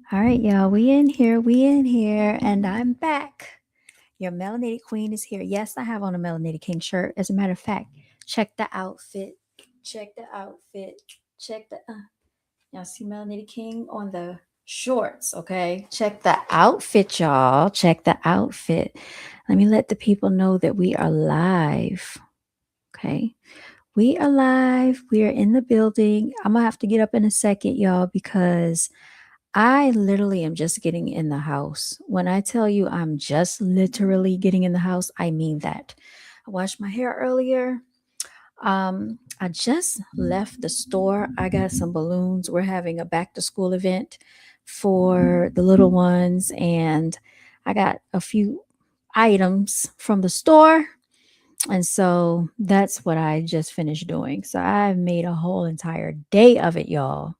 All right, y'all, we in here, and I'm back. Your melanated queen is here. Yes, I have on a melanated king shirt. As a matter of fact, check the outfit. Check the outfit. Check the. Y'all see melanated king on the shorts, okay? Check the outfit, y'all. Check the outfit. Let me let the people know that we are live, okay? We are live. We are in the building. I'm gonna have to get up in a second, y'all, because I literally am just getting in the house. When I tell you I'm just literally getting in the house, I mean that. I washed my hair earlier. I just left the store. I got some balloons. We're having a back to school event for the little ones, and I got a few items from the store. And so that's what I just finished doing. So I've made a whole entire day of it, y'all.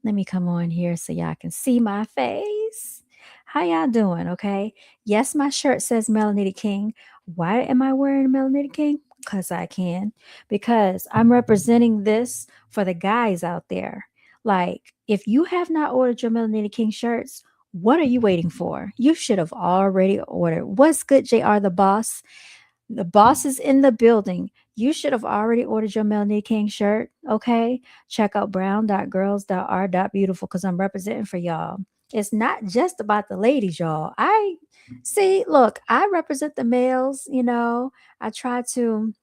Let me come on here so y'all can see my face. How y'all doing? Okay. Yes, my shirt says Melanated King. Why am I wearing a Melanated King? Because I can. Because I'm representing this for the guys out there. Like, if you have not ordered your Melanated King shirts, what are you waiting for? You should have already ordered. What's good, JR the boss? The boss is in the building. You should have already ordered your Melanie King shirt. Okay. Check out Brown.Girls.R.Beautiful because I'm representing for y'all. It's not just about the ladies, y'all. I see, look, I represent the males, I try to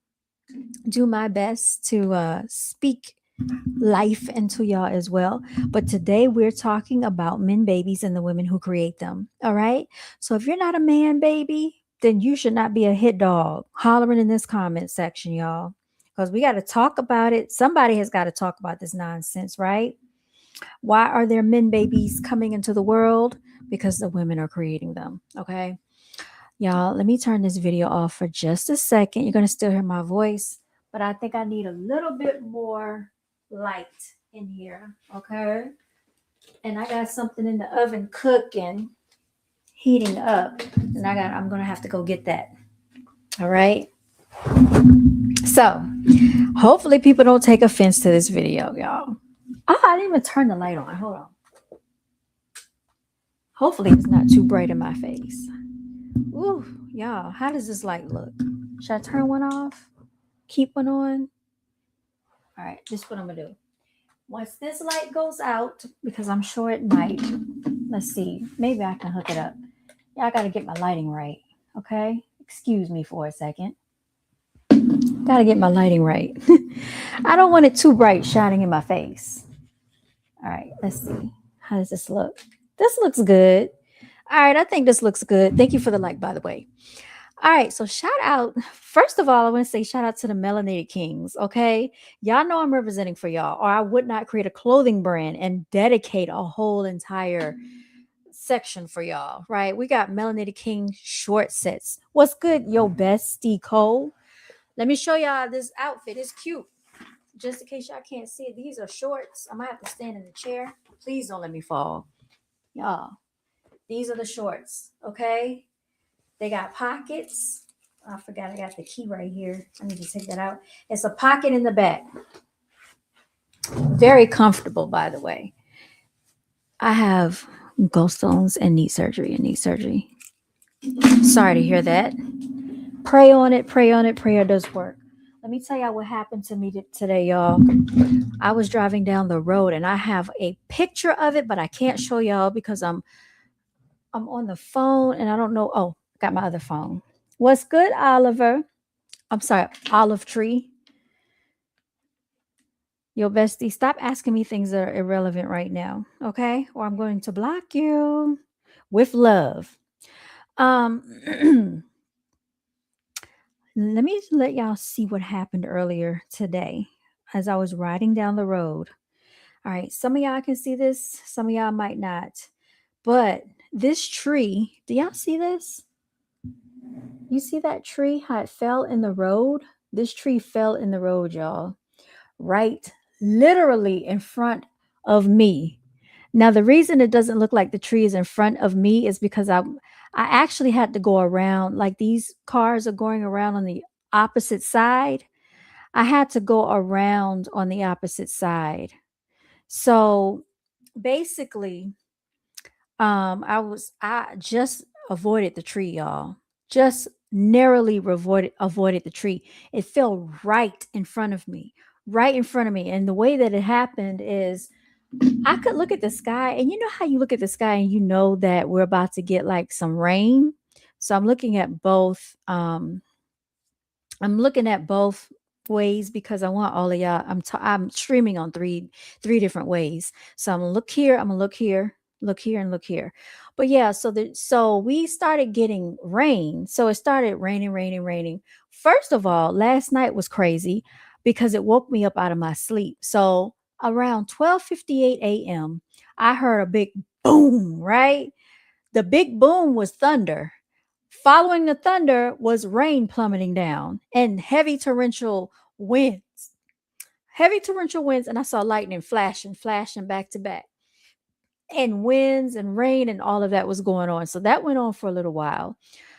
do my best to speak life into y'all as well. But today we're talking about men babies and the women who create them. All right. So if you're not a man baby, then you should not be a hit dog. Hollering in this comment section, y'all. Because we got to talk about it. Somebody has got to talk about this nonsense, right? Why are there men babies coming into the world? Because the women are creating them. Okay. Y'all, let me turn this video off for just a second. You're going to still hear my voice, but I think I need a little bit more light in here. Okay. And I got something in the oven cooking, heating up, and I'm going to have to go get that. All right. So hopefully people don't take offense to this video, y'all. Oh, I didn't even turn the light on. Hold on. Hopefully it's not too bright in my face. Ooh, y'all, how does this light look? Should I turn one off? Keep one on? All right, this is what I'm gonna do. Once this light goes out, because I'm sure it might, let's see, maybe I can hook it up. Yeah, I gotta get my lighting right, okay? Excuse me for a second. Gotta get my lighting right. I don't want it too bright shining in my face. All right, let's see. How does this look? This looks good. All right, I think this looks good. Thank you for the like, by the way. All right, so shout out. First of all, I want to say shout out to the Melanated Kings. Okay, y'all know I'm representing for y'all, or I would not create a clothing brand and dedicate a whole entire section for y'all. Right? We got Melanated King short sets. What's good, yo, bestie Cole? Let me show y'all this outfit. It's cute. Just in case y'all can't see it, these are shorts. I might have to stand in the chair. Please don't let me fall, y'all. These are the shorts. Okay. They got pockets. I forgot I got the key right here. I need to take that out. It's a pocket in the back. Very comfortable, by the way. I have gallstones and knee surgery Sorry to hear that. Pray on it, pray on it. Prayer does work. Let me tell y'all what happened to me today, y'all. I was driving down the road and I have a picture of it, but I can't show y'all because I'm on the phone and I don't know. Oh, got my other phone. What's good, Oliver? I'm sorry, Olive Tree. Yo, bestie, stop asking me things that are irrelevant right now, okay? Or I'm going to block you with love. Let me let y'all see what happened earlier today as I was riding down the road. All right, some of y'all can see this, some of y'all might not. But this tree, do y'all see this? You see that tree, how it fell in the road? This tree fell in the road, y'all. Right, literally in front of me. Now, the reason it doesn't look like the tree is in front of me is because I actually had to go around, like these cars are going around on the opposite side. I had to go around on the opposite side. So basically, I just avoided the tree, y'all. Just narrowly avoided the tree. It fell right in front of me. Right in front of me. And the way that it happened is I could look at the sky, and you know how you look at the sky and you know that we're about to get like some rain. So I'm looking at both ways because I want all of y'all. I'm streaming on three different ways. So I'm gonna look here, I'm gonna look here, look here, and look here. But yeah, so we started getting rain. So it started raining, raining, raining. First of all, last night was crazy because it woke me up out of my sleep. So around 12:58 a.m., I heard a big boom, right? The big boom was thunder. Following the thunder was rain plummeting down and heavy torrential winds. Heavy torrential winds, and I saw lightning flashing, flashing back to back. And winds and rain and all of that was going on. So that went on for a little while.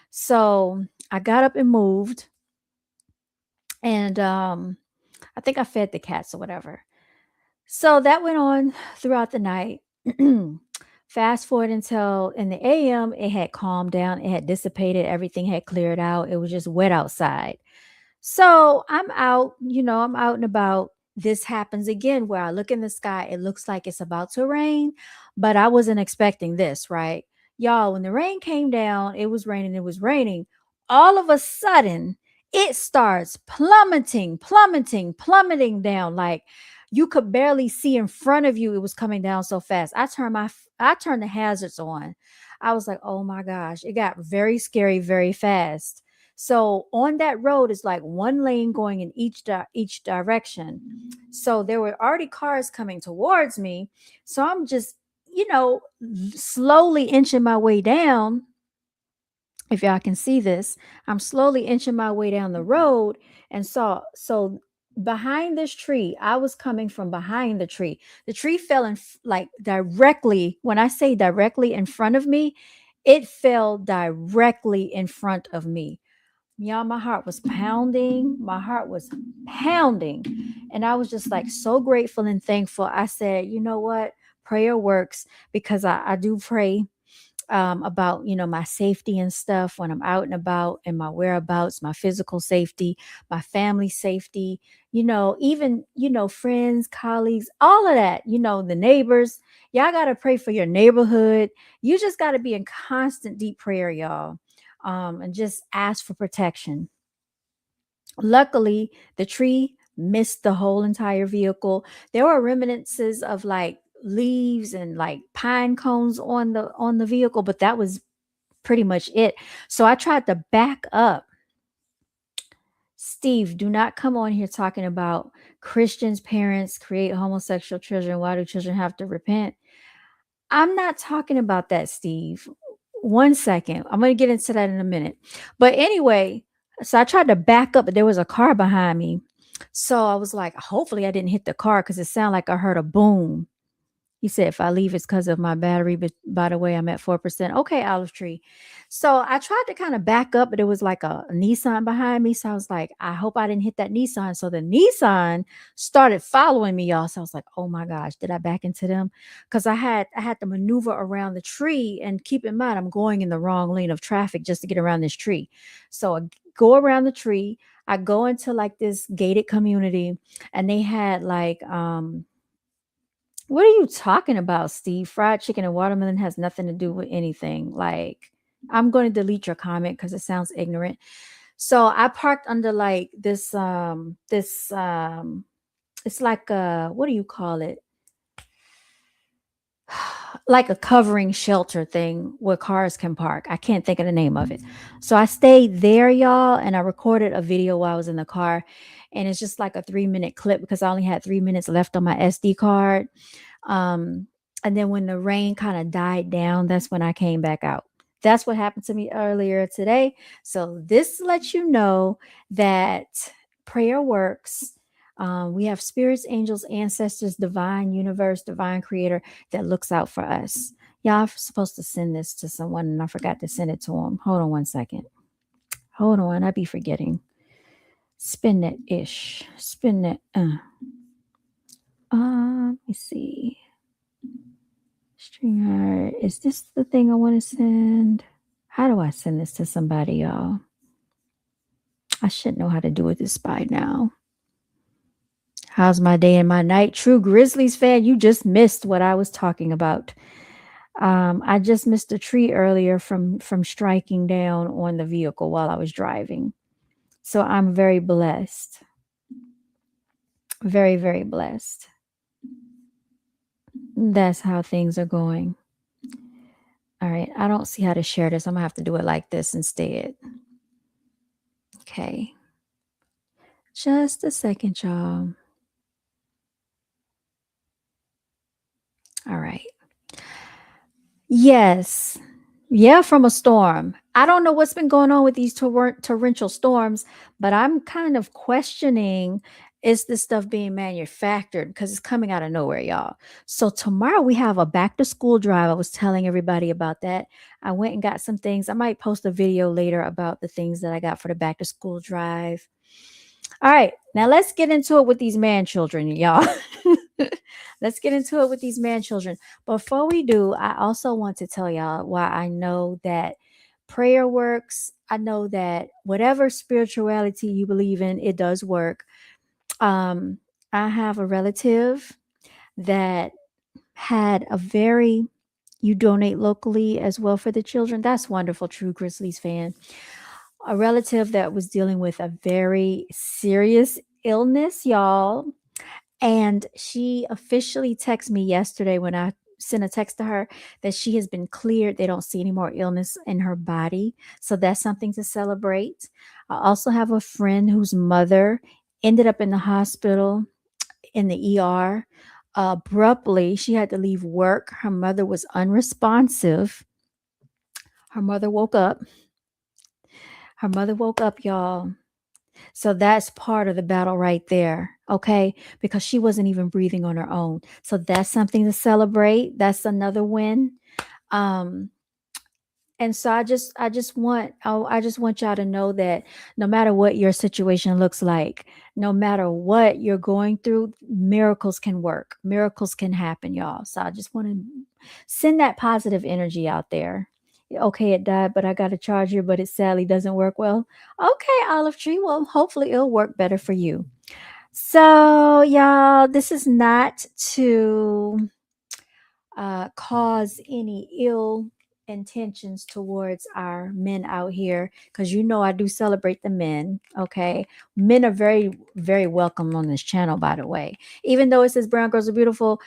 So I got up and moved, and I think I fed the cats or whatever. So that went on throughout the night. Fast forward until in the AM, it had calmed down, it had dissipated, everything had cleared out. It was just wet outside. So I'm out, I'm out and about. This happens again where I look in the sky, it looks like it's about to rain, but I wasn't expecting this, right? Y'all, when the rain came down, it was raining, it was raining. All of a sudden, it starts plummeting, plummeting, plummeting down. Like you could barely see in front of you. It was coming down so fast. I turned the hazards on. I was like, oh my gosh, it got very scary very fast. So on that road is like one lane going in each direction. So there were already cars coming towards me. So I'm just, slowly inching my way down. If y'all can see this, I'm slowly inching my way down the road. And so behind this tree, I was coming from behind the tree. The tree fell like directly. When I say directly in front of me, it fell directly in front of me. Y'all, my heart was pounding. My heart was pounding. And I was just like so grateful and thankful. I said, you know what? Prayer works because I do pray about my safety and stuff when I'm out and about, and my whereabouts, my physical safety, my family safety, even friends, colleagues, all of that, the neighbors. Y'all got to pray for your neighborhood. You just got to be in constant deep prayer, y'all, and just ask for protection. Luckily, the tree missed the whole entire vehicle. There were remnants of like leaves and like pine cones on the vehicle, but that was pretty much it. So I tried to back up. Steve, do not come on here talking about Christians' parents create homosexual children. Why do children have to repent? I'm not talking about that, Steve. One second. I'm going to get into that in a minute. But anyway, so I tried to back up, but there was a car behind me. So I was like, hopefully I didn't hit the car because it sounded like I heard a boom. He said, if I leave, it's because of my battery. But by the way, I'm at 4%. Okay, Olive Tree. So I tried to kind of back up, but it was like a Nissan behind me. So I was like, I hope I didn't hit that Nissan. So the Nissan started following me, y'all. So I was like, oh my gosh, did I back into them? Because I had to maneuver around the tree. And keep in mind, I'm going in the wrong lane of traffic just to get around this tree. So I go around the tree. I go into like this gated community, and they had like what are you talking about, Steve? Fried chicken and watermelon has nothing to do with anything. Like, I'm going to delete your comment because it sounds ignorant. So I parked under like this it's like a, what do you call it? Like a covering shelter thing where cars can park. I can't think of the name of it. So I stayed there, y'all, and I recorded a video while I was in the car. And it's just like a 3-minute clip because I only had 3 minutes left on my SD card. Um, and then when the rain kind of died down, that's when I came back out. That's what happened to me earlier today. So this lets you know that prayer works. We have spirits, angels, ancestors, divine universe, divine creator that looks out for us. Y'all, I'm supposed to send this to someone and I forgot to send it to them. Hold on one second. Hold on. I be forgetting. Spin that ish. Spin that. Let me see. Alright, is this the thing I want to send? How do I send this to somebody, y'all? I should know how to do it this by now. How's my day and my night? True Grizzlies fan, you just missed what I was talking about. I just missed a tree earlier from striking down on the vehicle while I was driving. So I'm very blessed. Very, very blessed. That's how things are going. All right. I don't see how to share this. I'm going to have to do it like this instead. Okay. Just a second, y'all. All right. Yes. Yeah, from a storm. I don't know what's been going on with these torrential storms, but I'm kind of questioning, is this stuff being manufactured? Because it's coming out of nowhere, y'all. So tomorrow we have a back to school drive. I was telling everybody about that. I went and got some things. I might post a video later about the things that I got for the back to school drive. All right, now let's get into it with these man children, y'all. Let's get into it with these man children. Before we do, I also want to tell y'all why I know that prayer works. I know that whatever spirituality you believe in, it does work. I have a relative that had a very, you donate locally as well for the children. That's wonderful, True Grizzlies fan. A relative that was dealing with a very serious illness, y'all. And she officially texted me yesterday when I sent a text to her that she has been cleared. They don't see any more illness in her body. So that's something to celebrate. I also have a friend whose mother ended up in the hospital in the ER. Abruptly, she had to leave work. Her mother was unresponsive. Her mother woke up. Her mother woke up, y'all. So that's part of the battle right there. Okay. Because she wasn't even breathing on her own. So that's something to celebrate. That's another win. Um, and so I just want y'all to know that no matter what your situation looks like, no matter what you're going through, miracles can work. Miracles can happen, y'all. So I just want to send that positive energy out there. Okay, it died, but I got a charger, but it sadly doesn't work well. Okay, Olive Tree. Well, hopefully it'll work better for you. So, y'all, this is not to cause any ill intentions towards our men out here, because you know I do celebrate the men. Okay, men are very, very welcome on this channel, by the way. Even though it says Brown Girls Are Beautiful,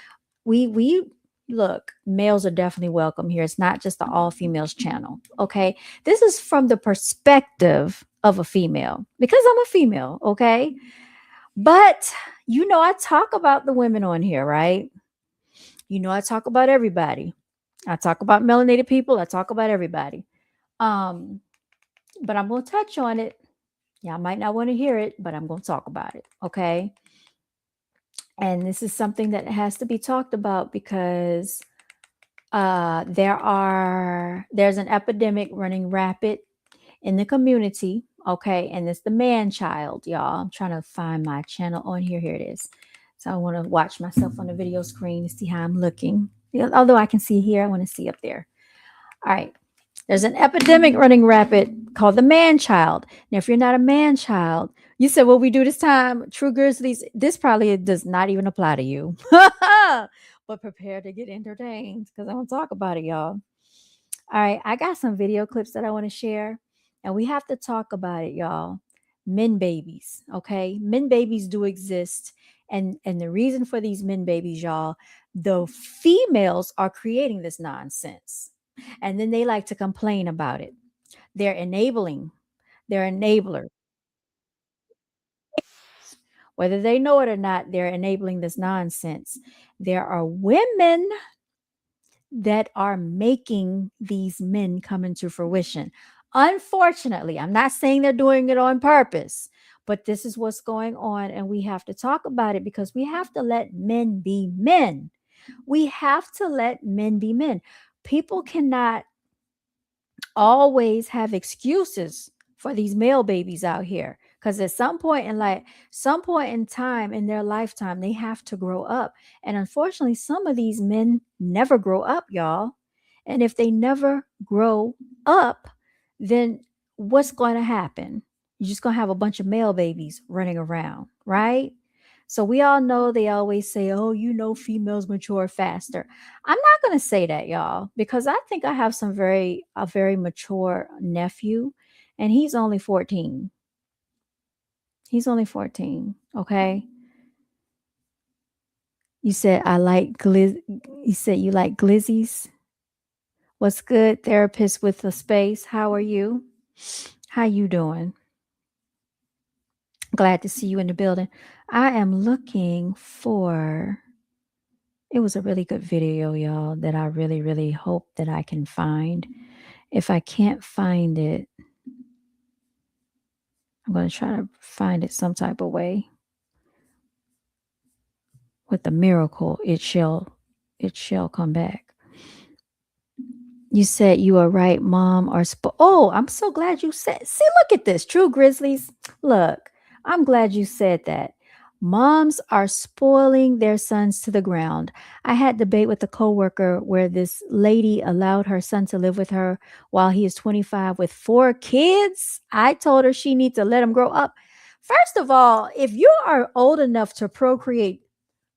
we look, males are definitely welcome here. It's not just the all females channel. Okay, this is from the perspective of a female, because I'm a female. Okay, but you know I talk about the women on here, right? You know I talk about everybody. I talk about melanated people. I talk about everybody. Um, but I'm going to touch on it. Y'all might not want to hear it, but I'm going to talk about it. Okay. And this is something that has to be talked about because there's an epidemic running rapid in the community. Okay. And it's the man child, y'all. I'm trying to find my channel on here. Here it is. So I want to watch myself on the video screen to see how I'm looking. Although I can see here, I want to see up there. All right. There's an epidemic running rapid called the man child. Now, if you're not a man child, you said, what we do this time, True Grizzlies, this probably does not even apply to you. But prepare to get entertained because I want to talk about it, y'all. All right. I got some video clips that I want to share, and we have to talk about it, y'all. Men babies. Okay. Men babies do exist. And the reason for these men babies, y'all, the females are creating this nonsense. And then they like to complain about it. They're enabling, they're enablers. Whether they know it or not, they're enabling this nonsense. There are women that are making these men come into fruition. Unfortunately, I'm not saying they're doing it on purpose, but this is what's going on. And we have to talk about it because we have to let men be men. We have to let men be men. People cannot always have excuses for these male babies out here. Because at some point in like some point in time in their lifetime, they have to grow up. And unfortunately, some of these men never grow up, y'all. And if they never grow up, then what's going to happen? You're just going to have a bunch of male babies running around, right? So we all know they always say, oh, females mature faster. I'm not going to say that, y'all, because I think I have a very mature nephew, and he's only 14. He's only 14. Okay. You said you said you like glizzies. What's good, therapist with a space? How are you? How you doing? Glad to see you in the building. I am looking for it was a really good video, y'all, that I really, really hope that I can find. If I can't find it, I'm going to try to find it some type of way. With the miracle, it shall come back. You said you are right, mom. Oh, I'm so glad you said. See, look at this, True Grizzlies. Look, I'm glad you said that. Moms are spoiling their sons to the ground. I had debate with a coworker where this lady allowed her son to live with her while he is 25 with 4 kids. I told her she needs to let him grow up. First of all, if you are old enough to procreate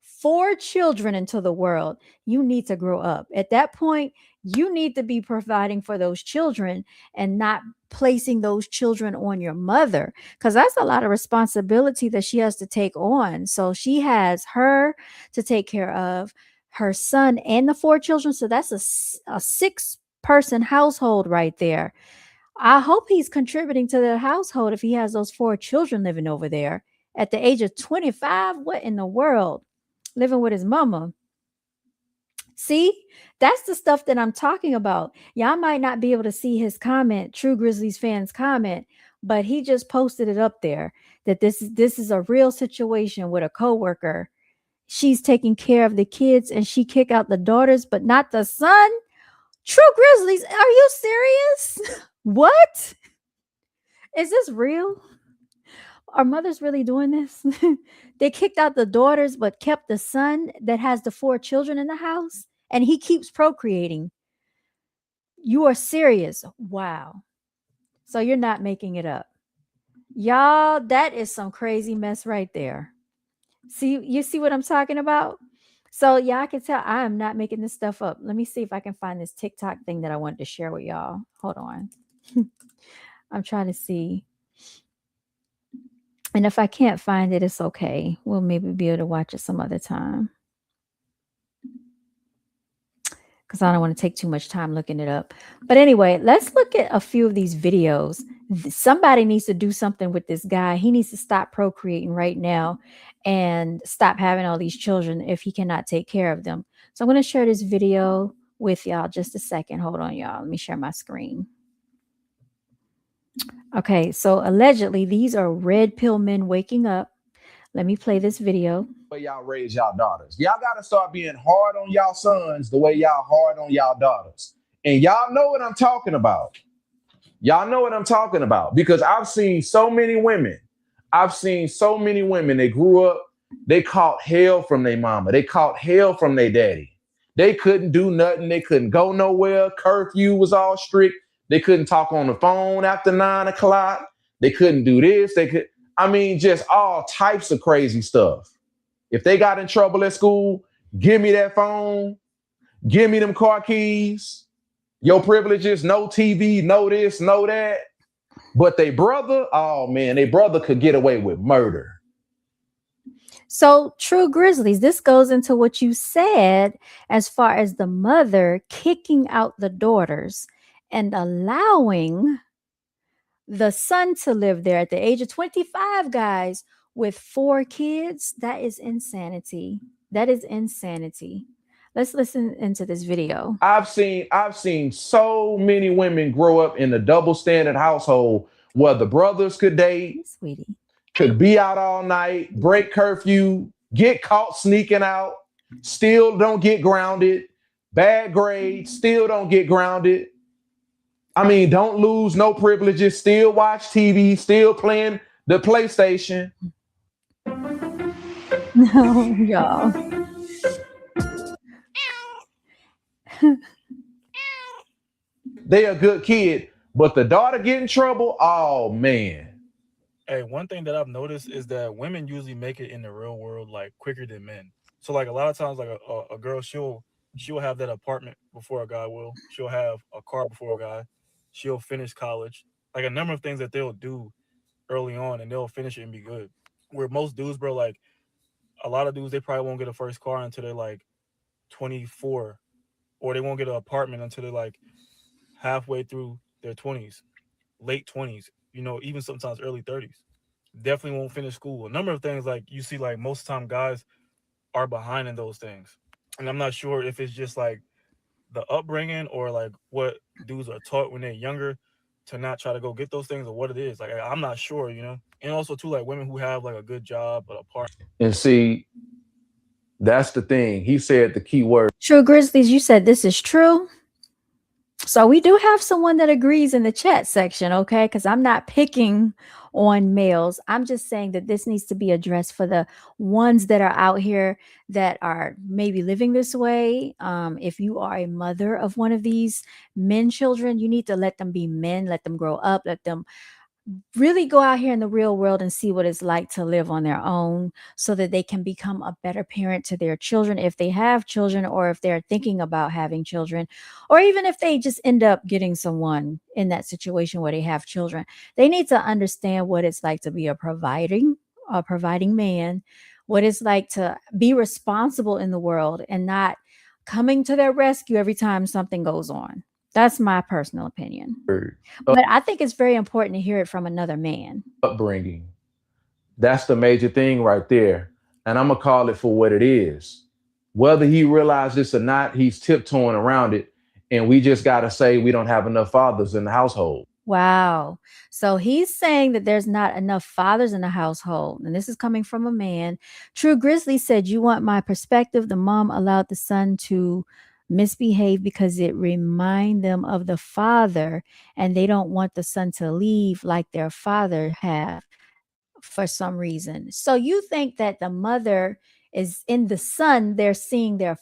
4 children into the world, you need to grow up. At that point, you need to be providing for those children and not placing those children on your mother, because that's a lot of responsibility that she has to take on. So she has her to take care of, her son and the 4 children. So that's a 6-person household right there. I hope he's contributing to the household if he has those 4 children living over there at the age of 25. What in the world? Living with his mama. See, that's the stuff that I'm talking about. Y'all might not be able to see his comment, True Grizzlies fans comment, but he just posted it up there that this is a real situation with a coworker. She's taking care of the kids and she kick out the daughters, but not the son. True Grizzlies, are you serious? What? Is this real? Are mothers really doing this? They kicked out the daughters, but kept the son that has the 4 children in the house, and he keeps procreating. You are serious. Wow. So you're not making it up. Y'all, that is some crazy mess right there. See, you see what I'm talking about? So yeah, I can tell I am not making this stuff up. Let me see if I can find this TikTok thing that I wanted to share with y'all. Hold on. I'm trying to see. And if I can't find it, it's okay. We'll maybe be able to watch it some other time. Because I don't want to take too much time looking it up. But anyway, let's look at a few of these videos. Somebody needs to do something with this guy. He needs to stop procreating right now and stop having all these children if he cannot take care of them. So I'm going to share this video with y'all. Just a second. Hold on, y'all. Let me share my screen. Okay, so allegedly, these are red pill men waking up. Let me play this video. The way y'all raise y'all daughters. Y'all got to start being hard on y'all sons the way y'all hard on y'all daughters. And y'all know what I'm talking about. Y'all know what I'm talking about because I've seen so many women. I've seen so many women. They grew up, they caught hell from their mama. They caught hell from their daddy. They couldn't do nothing. They couldn't go nowhere. Curfew was all strict. They couldn't talk on the phone after 9 o'clock. They couldn't do this. I mean, just all types of crazy stuff. If they got in trouble at school, give me that phone. Give me them car keys. Your privileges, no TV, no this, no that. But they brother, oh man, they brother could get away with murder. So, True Grizzlies, this goes into what you said as far as the mother kicking out the daughters and allowing the son to live there at the age of 25, guys, with 4 kids. That is insanity. That is insanity. Let's listen into this video. I've seen so many women grow up in a double standard household where the brothers could date, Hey, sweetie, could be out all night, break curfew, get caught sneaking out, still don't get grounded, bad grades, still don't get grounded. I mean, don't lose no privileges, still watch TV, still playing The PlayStation. No, y'all. They a good kid, but the daughter get in trouble. Oh man. Hey, one thing that I've noticed is that women usually make it in the real world like quicker than men. So like a lot of times, like a girl, she'll have that apartment before a guy will. She'll have a car before a guy. She'll finish college. Like a number of things that they'll do early on, and they'll finish it and be good. Where most dudes, bro, like a lot of dudes, they probably won't get a first car until they're like 24, or they won't get an apartment until they're like halfway through their 20s, late 20s. Even sometimes early 30s. Definitely won't finish school. A number of things like you see, like most time guys are behind in those things, and I'm not sure if it's just like the upbringing or like what dudes are taught when they're younger to not try to go get those things or what it is. Like I'm not sure. And also too like women who have like a good job but a part. And see, that's the thing. He said the key word. True Grizzlies, you said this is true. So we do have someone that agrees in the chat section, okay? Because I'm not picking on males. I'm just saying that this needs to be addressed for the ones that are out here that are maybe living this way. If you are a mother of one of these men children, you need to let them be men, let them grow up, let them really go out here in the real world and see what it's like to live on their own so that they can become a better parent to their children if they have children, or if they're thinking about having children, or even if they just end up getting someone in that situation where they have children. They need to understand what it's like to be a providing man, what it's like to be responsible in the world and not coming to their rescue every time something goes on. That's my personal opinion. But I think it's very important to hear it from another man. Upbringing. That's the major thing right there. And I'm going to call it for what it is. Whether he realized this or not, he's tiptoeing around it. And we just got to say we don't have enough fathers in the household. Wow. So he's saying that there's not enough fathers in the household. And this is coming from a man. True Grizzly said, "You want my perspective? The mom allowed the son to misbehave because it remind them of the father, and they don't want the son to leave like their father have for some reason." So you think that the mother is in the son, they're seeing the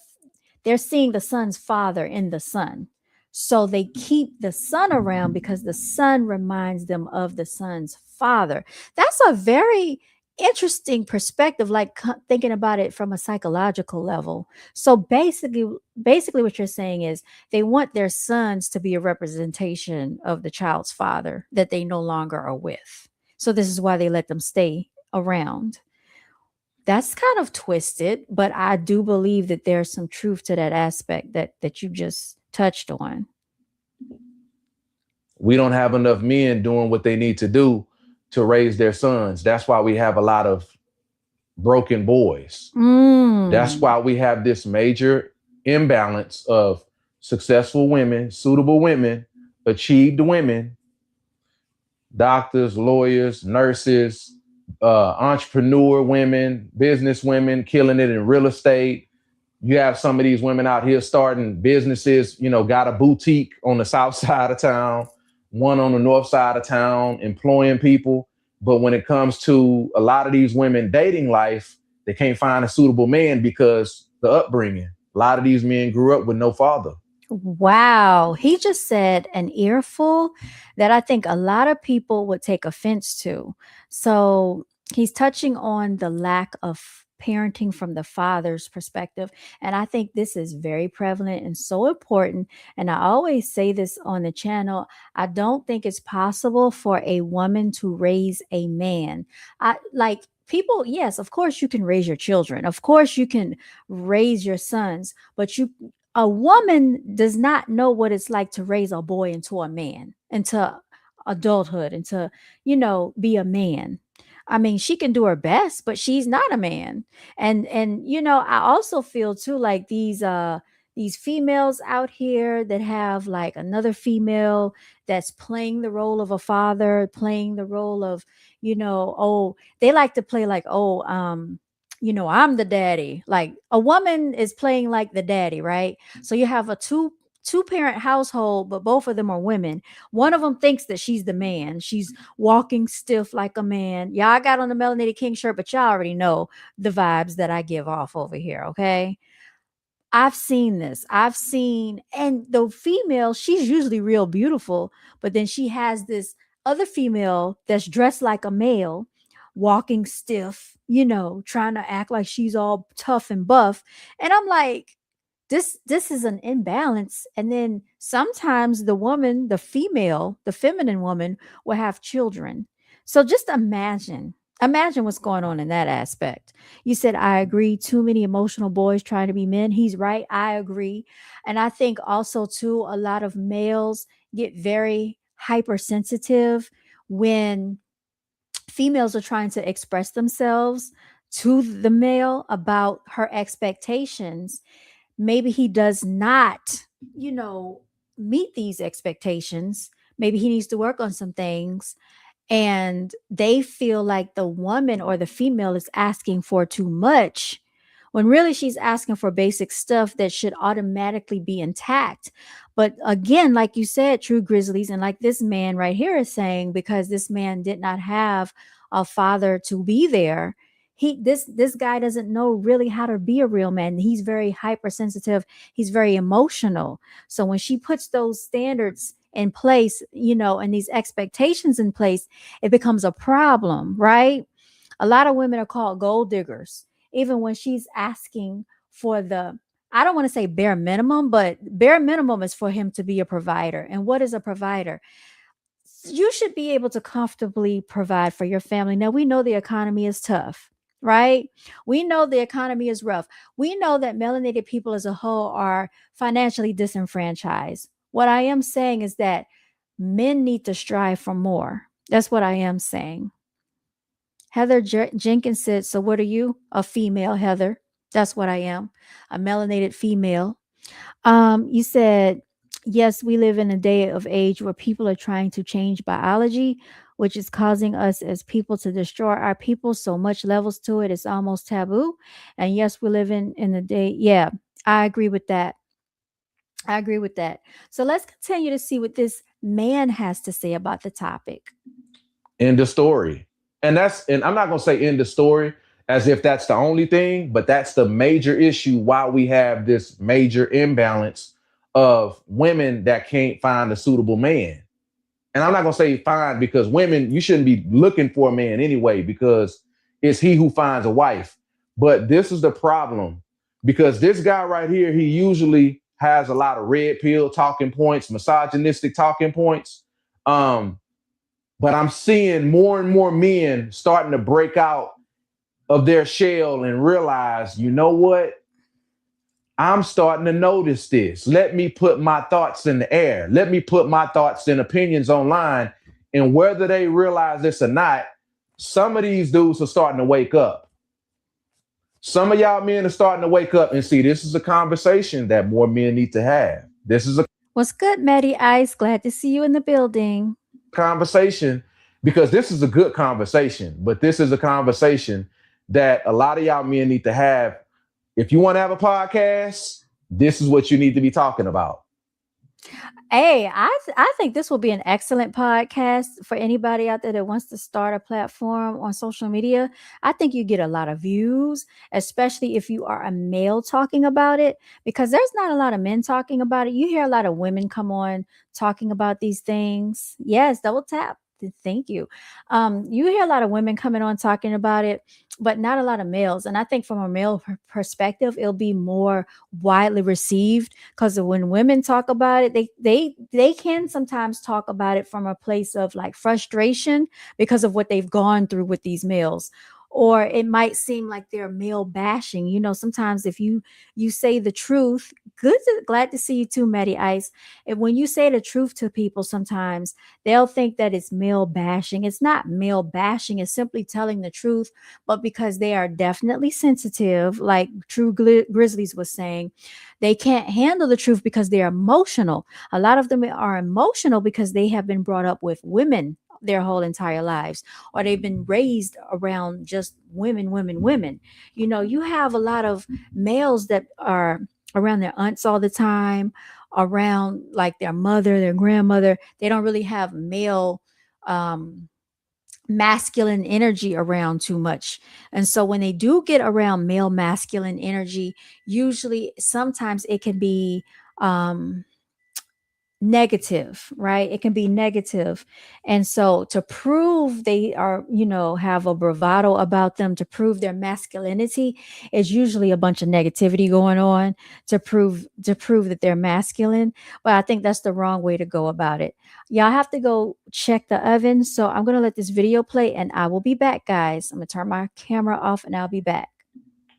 son's father in the son. So they keep the son around because the son reminds them of the son's father. That's a very interesting perspective, like thinking about it from a psychological level. So basically what you're saying is they want their sons to be a representation of the child's father that they no longer are with. So this is why they let them stay around. That's kind of twisted, but I do believe that there's some truth to that aspect that you just touched on. We don't have enough men doing what they need to do to raise their sons. That's why we have a lot of broken boys. That's why we have this major imbalance of successful women, suitable women, achieved women, doctors, lawyers, nurses, entrepreneur women, business women, killing it in real estate. You have some of these women out here starting businesses, got a boutique on the south side of town, one on the north side of town, employing people. But when it comes to a lot of these women dating life, they can't find a suitable man because the upbringing. A lot of these men grew up with no father. Wow. He just said an earful that I think a lot of people would take offense to. So he's touching on the lack of parenting from the father's perspective. And I think this is very prevalent and so important. And I always say this on the channel. I don't think it's possible for a woman to raise a man. I like people, yes, of course you can raise your children. Of course you can raise your sons, but a woman does not know what it's like to raise a boy into a man, into adulthood, be a man. I mean, she can do her best, but she's not a man. And I also feel too like these females out here that have like another female that's playing the role of a father, playing the role of, oh, they like to play like, oh, I'm the daddy. Like a woman is playing like the daddy, right? So you have two-parent household, but both of them are women. One of them thinks that she's the man. She's walking stiff like a man. Yeah, I got on the Melanated King shirt, but y'all already know the vibes that I give off over here, okay? I've seen this. I've seen, and the female, she's usually real beautiful, but then she has this other female that's dressed like a male, walking stiff, trying to act like she's all tough and buff. And I'm like, this is an imbalance. And then sometimes the woman, the female, the feminine woman will have children. So just imagine what's going on in that aspect. You said, I agree, too many emotional boys trying to be men. He's right. I agree. And I think also too, a lot of males get very hypersensitive when females are trying to express themselves to the male about her expectations. Maybe he does not, meet these expectations. Maybe he needs to work on some things. And they feel like the woman or the female is asking for too much, when really she's asking for basic stuff that should automatically be intact. But again, like you said, True Grizzlies, and like this man right here is saying, because this man did not have a father to be there, this guy doesn't know really how to be a real man. He's very hypersensitive. He's very emotional. So when she puts those standards in place, and these expectations in place, it becomes a problem, right? A lot of women are called gold diggers, even when she's asking for I don't want to say bare minimum, but bare minimum is for him to be a provider. And what is a provider? You should be able to comfortably provide for your family. Now, we know the economy is tough, right? We know the economy is rough. We know that melanated people as a whole are financially disenfranchised. What I am saying is that men need to strive for more. That's what I am saying. Heather Jenkins said, so what are you? A female, Heather. That's what I am. A melanated female. You said, yes, we live in a day of age where people are trying to change biology, which is causing us as people to destroy our people. So much levels to it. It's almost taboo. And yes, we live in a day. Yeah, I agree with that. I agree with that. So let's continue to see what this man has to say about the topic. End of story. And I'm not gonna say end of story as if that's the only thing, but that's the major issue why we have this major imbalance of women that can't find a suitable man. And I'm not gonna say find, because women, you shouldn't be looking for a man anyway, because it's he who finds a wife. But this is the problem, because this guy right here, he usually has a lot of red pill talking points, misogynistic talking points. But I'm seeing more and more men starting to break out of their shell and realize, you know what? I'm starting to notice this. Let me put my thoughts in the air. Let me put my thoughts and opinions online. And whether they realize this or not, some of these dudes are starting to wake up. Some of y'all men are starting to wake up and see this is a conversation that more men need to have. This is a What's good, Maddie Ice? Glad to see you in the building. conversation, because this is a good conversation, but this is a conversation that a lot of y'all men need to have. If you want to have a podcast, this is what you need to be talking about. Hey, I think this will be an excellent podcast for anybody out there that wants to start a platform on social media. I think you get a lot of views, especially if you are a male talking about it, because there's not a lot of men talking about it. You hear a lot of women come on talking about these things. Yes, double tap. Thank you. You hear a lot of women coming on talking about it, but not a lot of males. And I think from a male perspective, it'll be more widely received, because when women talk about it, they can sometimes talk about it from a place of like frustration because of what they've gone through with these males. Or it might seem like they're male bashing. Sometimes if you say the truth, glad to see you too, Maddie Ice. And when you say the truth to people, sometimes they'll think that it's male bashing. It's not male bashing. It's simply telling the truth. But because they are definitely sensitive, like True Grizzlies was saying, they can't handle the truth because they're emotional. A lot of them are emotional because they have been brought up with women their whole entire lives, or they've been raised around just women. You have a lot of males that are around their aunts all the time, around like their mother, their grandmother. They don't really have male masculine energy around too much. And so when they do get around male masculine energy, usually sometimes it can be negative, right? It can be negative. And so to prove they are, have a bravado about them, to prove their masculinity, is usually a bunch of negativity going on to prove that they're masculine. But I think that's the wrong way to go about it. Y'all have to go check the oven. So I'm going to let this video play and I will be back, guys. I'm going to turn my camera off and I'll be back.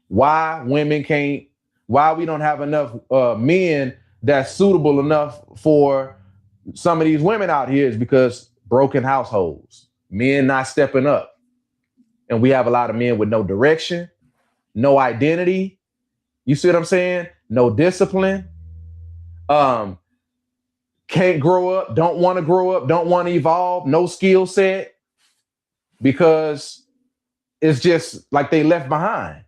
Why women can't, why we don't have enough men that's suitable enough for some of these women out here is because broken households, men not stepping up. And we have a lot of men with no direction, no identity. You see what I'm saying? No discipline. Can't grow up, don't want to grow up, don't want to evolve, no skill set, because it's just like they left behind.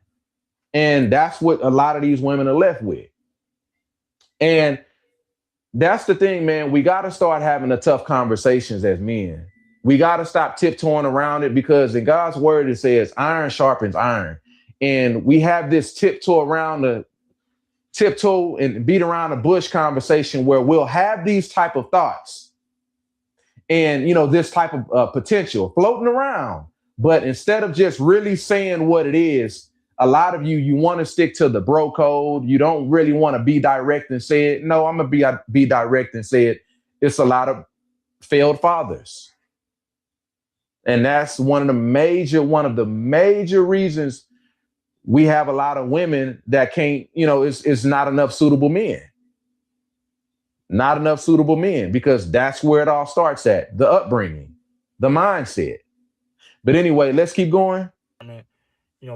And that's what a lot of these women are left with. And that's the thing, man. We got to start having the tough conversations as men. We got to stop tiptoeing around it, because in God's word, it says iron sharpens iron. And we have this tiptoe and beat around the bush conversation where we'll have these type of thoughts and, this type of potential floating around. But instead of just really saying what it is, a lot of you want to stick to the bro code. You don't really want to be direct and say it. No, I'm going to be direct and say it. It's a lot of failed fathers. And that's one of the major reasons we have a lot of women that can't, it's not enough suitable men. Not enough suitable men, because that's where it all starts at. The upbringing, the mindset. But anyway, let's keep going. I mean,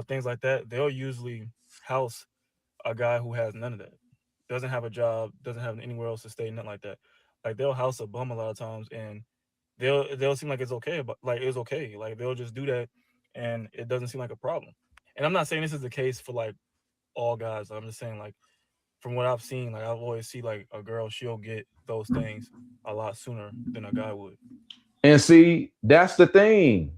things like that, they'll usually house a guy who has none of that. Doesn't have a job, doesn't have anywhere else to stay, nothing like that. Like, they'll house a bum a lot of times, and they'll seem like it's okay, but like it's okay. Like, they'll just do that and it doesn't seem like a problem. And I'm not saying this is the case for like all guys. I'm just saying, like, from what I've seen, like, I've always see like a girl, she'll get those things a lot sooner than a guy would. And see, that's the thing.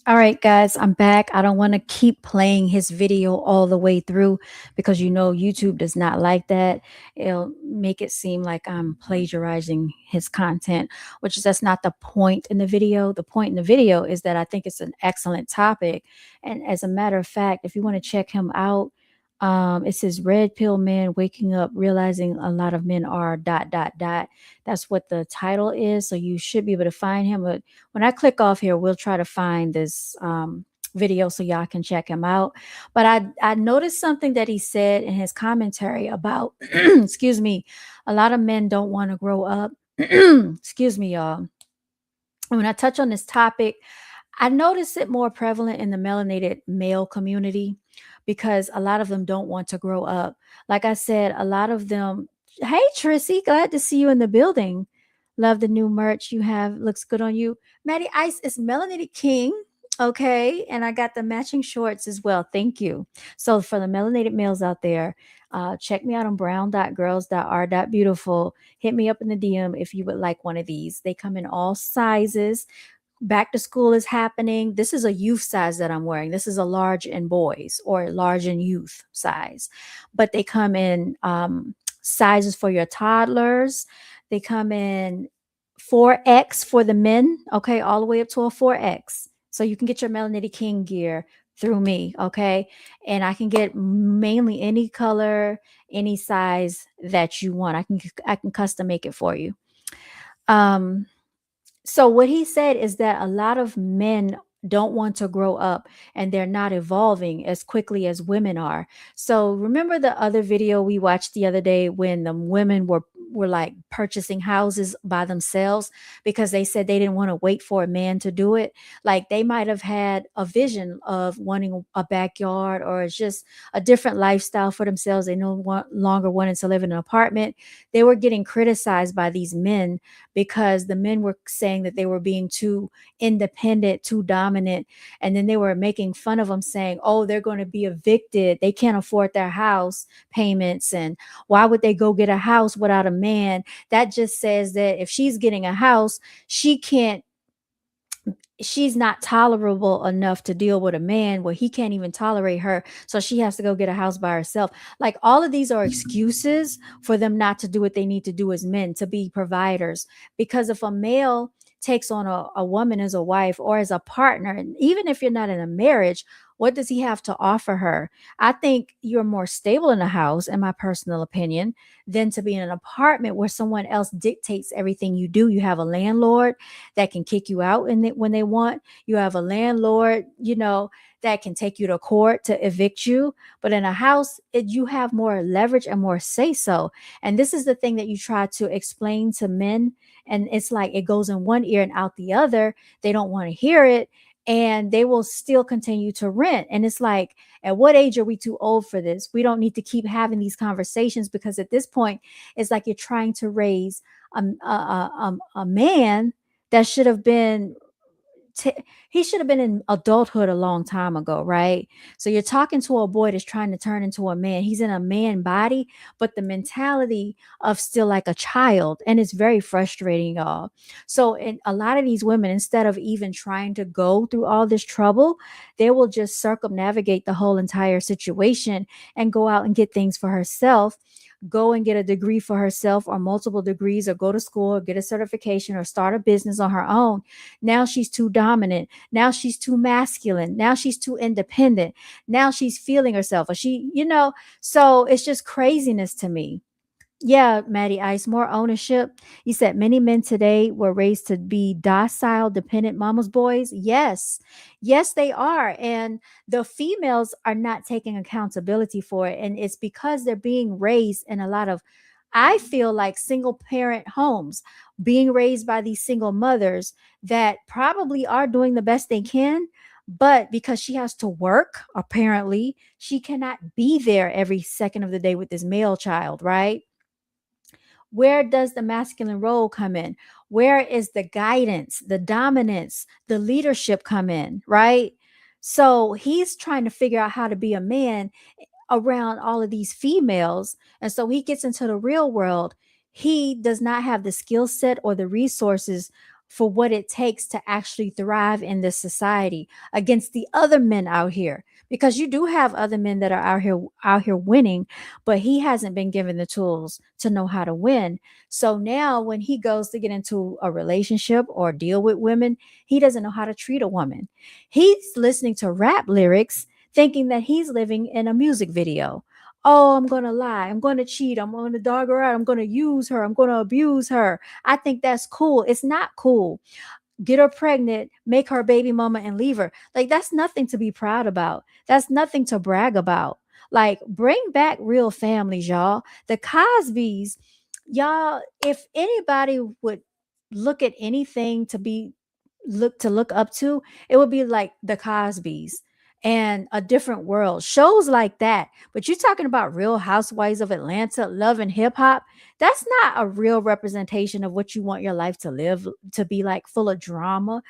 All right, guys, I'm back. I don't want to keep playing his video all the way through because YouTube does not like that. It'll make it seem like I'm plagiarizing his content, which is that's not the point in the video. The point in the video is that I think it's an excellent topic. And as a matter of fact, if you want to check him out, it says red pill man waking up realizing a lot of men are ... That's what the title is. So you should be able to find him. But when I click off here, we'll try to find this video so y'all can check him out. But I noticed something that he said in his commentary about, excuse me, a lot of men don't want to grow up. Excuse me, y'all. When I touch on this topic, I notice it more prevalent in the melanated male community because a lot of them don't want to grow up. Like I said, a lot of them. Hey, Trissy, glad to see you in the building. Love the new merch you have. Looks good on you. Maddie Ice is Melanated King. Okay. And I got the matching shorts as well. Thank you. So for the melanated males out there, check me out on Brown.Girls.Are.Beautiful. Hit me up in the DM if you would like one of these. They come in all sizes. Back to school is happening. This is a youth size that I'm wearing. This is a large in boys or large in youth size, but they come in sizes for your toddlers. They come in 4X for the men. Okay. All the way up to a 4X. So you can get your Melanated King gear through me. Okay. And I can get mainly any color, any size that you want. I can custom make it for you. So what he said is that a lot of men don't want to grow up and they're not evolving as quickly as women are. So remember the other video we watched the other day when the women were like purchasing houses by themselves because they said they didn't want to wait for a man to do it. Like they might have had a vision of wanting a backyard or it's just a different lifestyle for themselves. They no longer wanted to live in an apartment. They were getting criticized by these men because the men were saying that they were being too independent, too dominant. And then they were making fun of them saying, oh, they're going to be evicted. They can't afford their house payments. And why would they go get a house without a man, that just says that if she's getting a house, she's not tolerable enough to deal with a man where he can't even tolerate her. So she has to go get a house by herself. Like, all of these are excuses for them not to do what they need to do as men, to be providers. Because if a male takes on a woman as a wife or as a partner, and even if you're not in a marriage, what does he have to offer her? I think you're more stable in a house, in my personal opinion, than to be in an apartment where someone else dictates everything you do. You have a landlord that can kick you out when they want. You have a landlord, that can take you to court to evict you. But in a house, you have more leverage and more say so. And this is the thing that you try to explain to men. And it's like it goes in one ear and out the other. They don't want to hear it. And they will still continue to rent. And it's like, at what age are we too old for this? We don't need to keep having these conversations, because at this point, it's like you're trying to raise a man that should have been he should have been in adulthood a long time ago, right? So you're talking to a boy that's trying to turn into a man. He's in a man body, but the mentality of still like a child, and it's very frustrating, y'all. So, and a lot of these women, instead of even trying to go through all this trouble, they will just circumnavigate the whole entire situation and go out and get things for herself, go and get a degree for herself or multiple degrees, or go to school or get a certification or start a business on her own. Now she's too dominant. Now she's too masculine. Now she's too independent. Now she's feeling herself, or so it's just craziness to me. Yeah, Maddie Ice, more ownership. You said many men today were raised to be docile, dependent mama's boys. Yes, yes, they are. And the females are not taking accountability for it. And it's because they're being raised in a lot of, I feel like, single parent homes, being raised by these single mothers that probably are doing the best they can. But because she has to work, apparently, she cannot be there every second of the day with this male child, right? Where does the masculine role come in? Where is the guidance, the dominance, the leadership come in, right? So he's trying to figure out how to be a man around all of these females. And so he gets into the real world. He does not have the skill set or the resources for what it takes to actually thrive in this society against the other men out here. Because you do have other men that are out here winning, but he hasn't been given the tools to know how to win. So now when he goes to get into a relationship or deal with women, he doesn't know how to treat a woman. He's listening to rap lyrics thinking that he's living in a music video. Oh, I'm going to lie. I'm going to cheat. I'm going to dog her out. I'm going to use her. I'm going to abuse her. I think that's cool. It's not cool. Get her pregnant, make her baby mama, and leave her. Like, that's nothing to be proud about. That's nothing to brag about. Like, bring back real families, y'all. The Cosbys, y'all, if anybody would look at anything to look up to, it would be like the Cosbys and A Different World, shows like that. But you're talking about Real Housewives of Atlanta, Love and Hip Hop. That's not a real representation of what you want your life to be like, full of drama,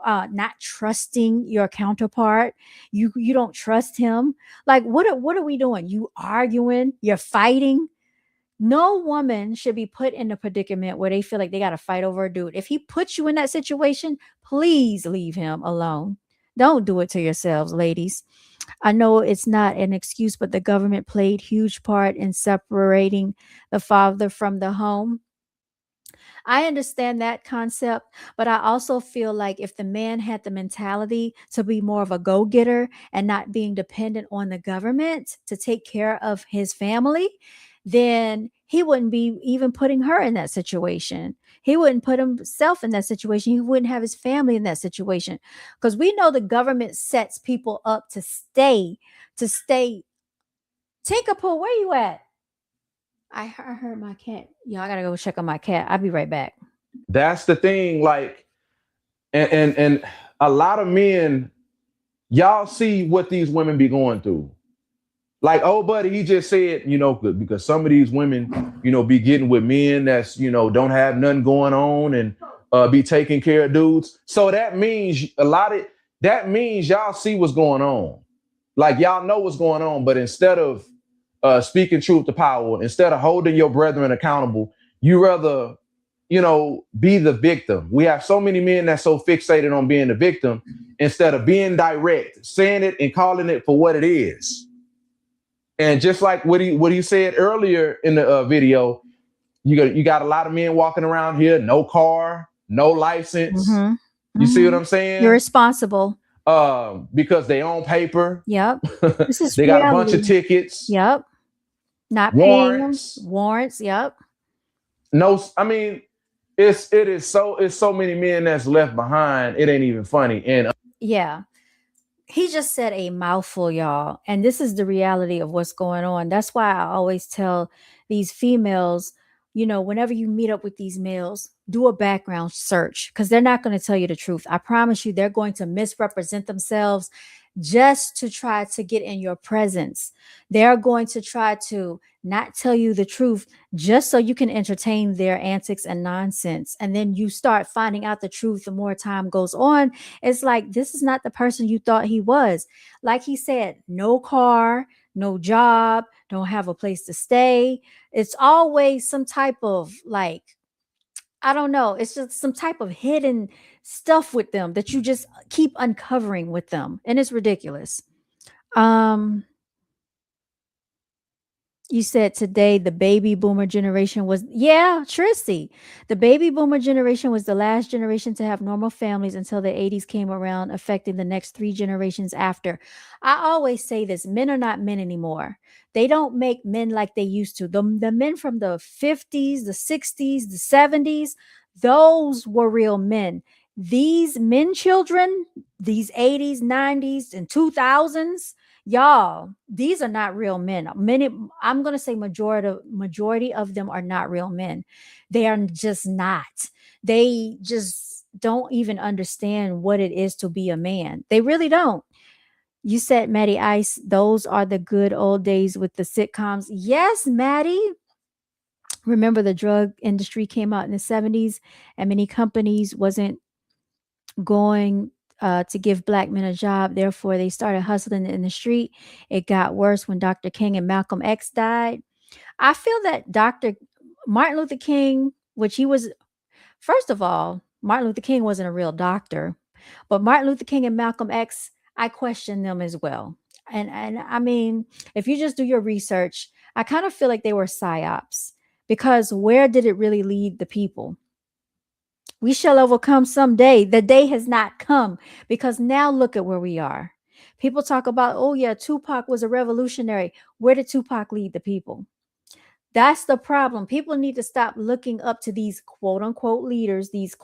not trusting your counterpart. You don't trust him. Like, what are we doing? You arguing, you're fighting. No woman should be put in a predicament where they feel like they got to fight over a dude. If he puts you in that situation, please leave him alone. Don't do it to yourselves, ladies. I know it's not an excuse, but the government played huge part in separating the father from the home. I understand that concept, but I also feel like if the man had the mentality to be more of a go getter and not being dependent on the government to take care of his family, then he wouldn't be even putting her in that situation. He wouldn't put himself in that situation. He wouldn't have his family in that situation. Because we know the government sets people up to stay, to stay. Tinkerpool, where you at? I heard my cat. Y'all, I gotta go check on my cat. I'll be right back. That's the thing. Like, and a lot of men, y'all see what these women be going through. Like, oh, buddy, he just said, because some of these women, be getting with men that's, don't have nothing going on and be taking care of dudes. So that means that means y'all see what's going on. Like, y'all know what's going on. But instead of speaking truth to power, instead of holding your brethren accountable, You rather, be the victim. We have so many men that's so fixated on being the victim instead of being direct, saying it and calling it for what it is. And just like what he said earlier in the video, you got a lot of men walking around here, no car, no license. Mm-hmm. You see what Mm-hmm. I'm You're saying? responsible. Because they own paper, Yep. This is they got a bunch of reality. tickets, Yep. Not paying them. warrants. Warrants. Yep. No, I mean, it's so many men that's left behind. It ain't even funny. And Yeah. He just said a mouthful, y'all. And this is the reality of what's going on. That's why I always tell these females, whenever you meet up with these males, do a background search because they're not going to tell you the truth. I promise you, they're going to misrepresent themselves just to try to get in your presence. They're going to try to not tell you the truth just so you can entertain their antics and nonsense. And then you start finding out the truth the more time goes on. It's like, this is not the person you thought he was. Like he said, no car, no job, don't have a place to stay. It's always some type of like, I don't know. It's just some type of hidden stuff with them that you just keep uncovering with them. And it's ridiculous. Um, You said today the baby boomer generation was, yeah, Tristy. The baby boomer generation was the last generation to have normal families until the 80s came around, affecting the next three generations after. I always say this, men are not men anymore. They don't make men like they used to. The men from the 50s, the 60s, the 70s, those were real men. These men children, these 80s, 90s, and 2000s, y'all, these are not real men. Many, I'm gonna say majority of them are not real men. They are just not. They just don't even understand what it is to be a man. They really don't. You said, Maddie Ice, those are the good old days with the sitcoms. Yes, Maddie. Remember the drug industry came out in the 70s and many companies wasn't going to give black men a job. Therefore, they started hustling in the street. It got worse when Dr. King and Malcolm X died. I feel that Dr. Martin Luther King, which he was, first of all, Martin Luther King wasn't a real doctor, but Martin Luther King and Malcolm X, I question them as well. And I mean, if you just do your research, I kind of feel like they were psyops because where did it really lead the people? We shall overcome someday. The day has not come because now look at where we are. People talk about, oh, yeah, Tupac was a revolutionary. Where did Tupac lead the people? That's the problem. People need to stop looking up to these quote unquote leaders, these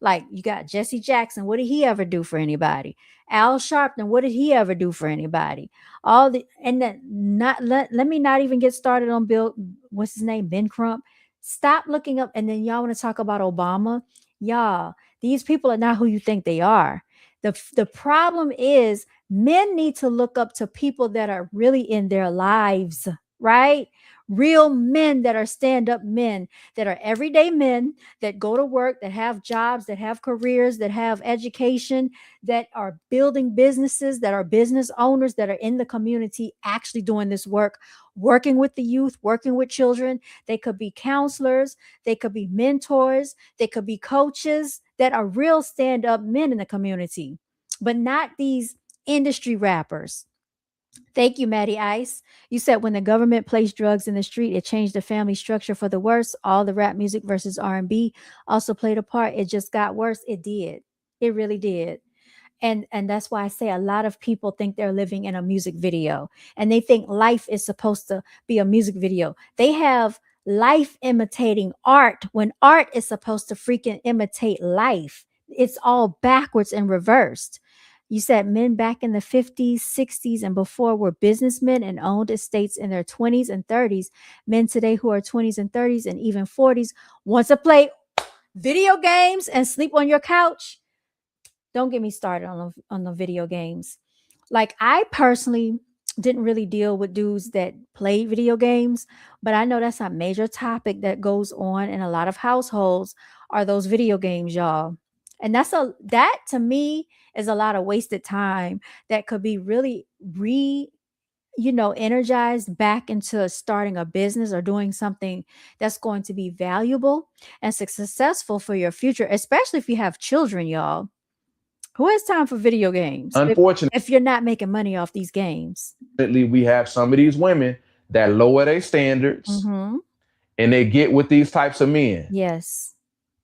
like you got Jesse Jackson. What did he ever do for anybody? Al Sharpton, what did he ever do for anybody? All the, and then not let me not even get started on Bill, what's his name? Ben Crump. Stop looking up. And then y'all want to talk about Obama. Y'all, these people are not who you think they are. The problem is men need to look up to people that are really in their lives, right? Real men that are stand-up men, that are everyday men, that go to work, that have jobs, that have careers, that have education, that are building businesses, that are business owners, that are in the community actually doing this work, working with the youth, working with children. They could be counselors, they could be mentors, they could be coaches, that are real stand-up men in the community, but not these industry rappers. Thank you, Maddie Ice. You said when the government placed drugs in the street, it changed the family structure for the worse. All the rap music versus R&B also played a part. It just got worse. It did. It really did. And that's why I say a lot of people think they're living in a music video and they think life is supposed to be a music video. They have life imitating art when art is supposed to freaking imitate life. It's all backwards and reversed. You said men back in the 50s, 60s, and before were businessmen and owned estates in their 20s and 30s. Men today who are 20s and 30s and even 40s want to play video games and sleep on your couch. Don't get me started on the video games. Like, I personally didn't really deal with dudes that played video games, but I know that's a major topic that goes on in a lot of households are those video games, y'all. And that to me is a lot of wasted time that could be really energized back into starting a business or doing something that's going to be valuable and successful for your future, especially if you have children, y'all. Who has time for video games if you're not making money off these games? Unfortunately, we have some of these women that lower their standards Mm-hmm. and they get with these types of men. Yes.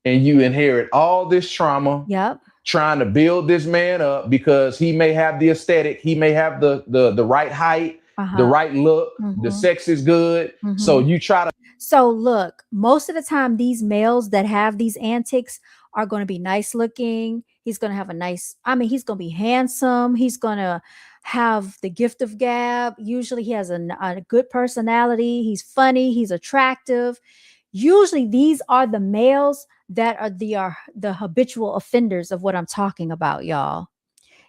And you inherit all this trauma Yep. trying to build this man up because he may have the aesthetic, he may have the right height, the Uh-huh. right look, the Mm-hmm. sex is good. So Mm-hmm. you try to So look, most of the time, these males that have these antics are going to be nice looking. He's going to have he's going to be handsome. He's going to have the gift of gab. Usually he has a good personality. He's funny. He's attractive. Usually these are the males that are the habitual offenders of what I'm talking about, y'all.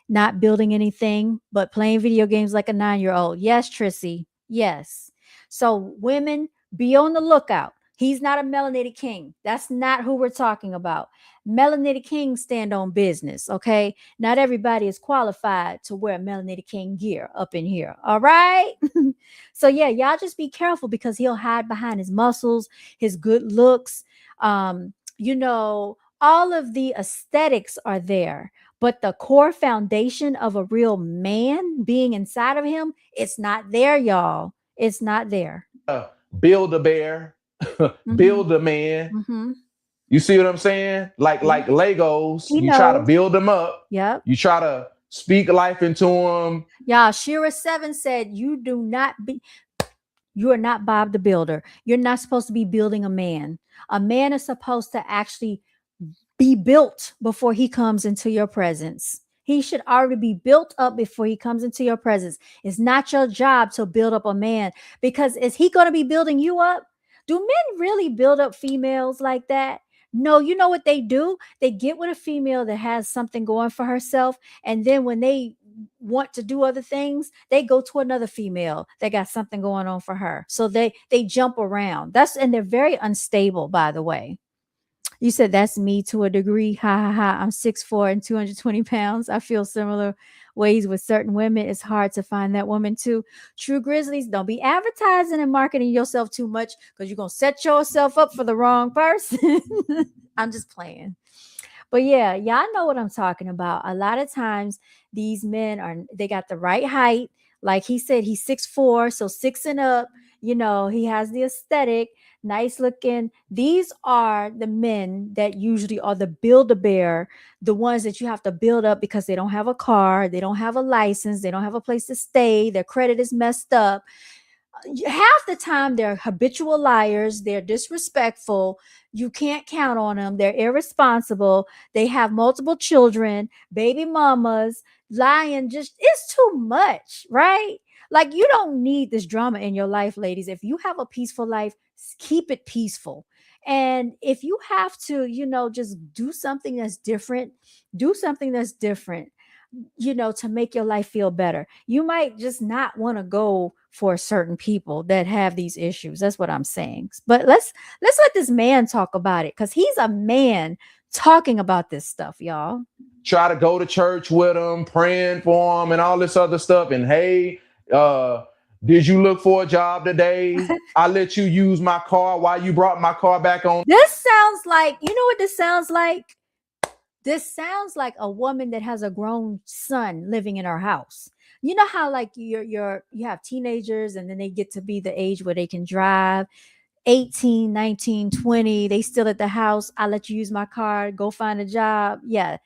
Not building anything, but playing video games like a 9-year-old. Yes, Trissy. Yes. So, women, be on the lookout. He's not a melanated king. That's not who we're talking about. Melanated kings stand on business, okay? Not everybody is qualified to wear melanated king gear up in here, all right? So, yeah, y'all just be careful because he'll hide behind his muscles, his good looks. All of the aesthetics are there, but the core foundation of a real man being inside of him, it's not there, y'all. It's not there. build a bear, Mm-hmm. build a man. Mm-hmm. You see what I'm saying? Like Legos, He you try to knows. build them up. Yep. You try to speak life into them. Y'all, Shira 7 said, you are not Bob the Builder. You're not supposed to be building a man. A man is supposed to actually be built before he comes into your presence. He should already be built up before he comes into your presence. It's not your job to build up a man, because is he going to be building you up? Do men really build up females like that? No, you know what they do? They get with a female that has something going for herself, and then when they want to do other things, they go to another female that got something going on for her. So they jump around. And they're very unstable, by the way. You said that's me to a degree. Ha ha ha. I'm 6'4" and 220 pounds. I feel similar ways with certain women. It's hard to find that woman too. True Grizzlies, don't be advertising and marketing yourself too much, because you're going to set yourself up for the wrong person. I'm just playing. But yeah, y'all know what I'm talking about. A lot of times these men they got the right height. Like he said, he's 6'4", so 6 and up. He has the aesthetic, nice looking. These are the men that usually are the build-a-bear, the ones that you have to build up because they don't have a car, they don't have a license, they don't have a place to stay, their credit is messed up. Half the time they're habitual liars, they're disrespectful, you can't count on them, they're irresponsible, they have multiple children, baby mamas, lying. Just, it's too much, right? Like, you don't need this drama in your life, ladies. If you have a peaceful life, keep it peaceful. And if you have to, just do something that's different, do something that's different, to make your life feel better. You might just not want to go for certain people that have these issues. That's what I'm saying. But let's let this man talk about it, because he's a man talking about this stuff, y'all. Try to go to church with them, praying for them, and all this other stuff. And hey, did you look for a job today? I let you use my car while you brought my car back on. This sounds like, you know what this sounds like? This sounds like a woman that has a grown son living in her house. You know how, like, you have teenagers and then they get to be the age where they can drive. 18, 19, 20, they still at the house. I let you use my car, go find a job. Yeah.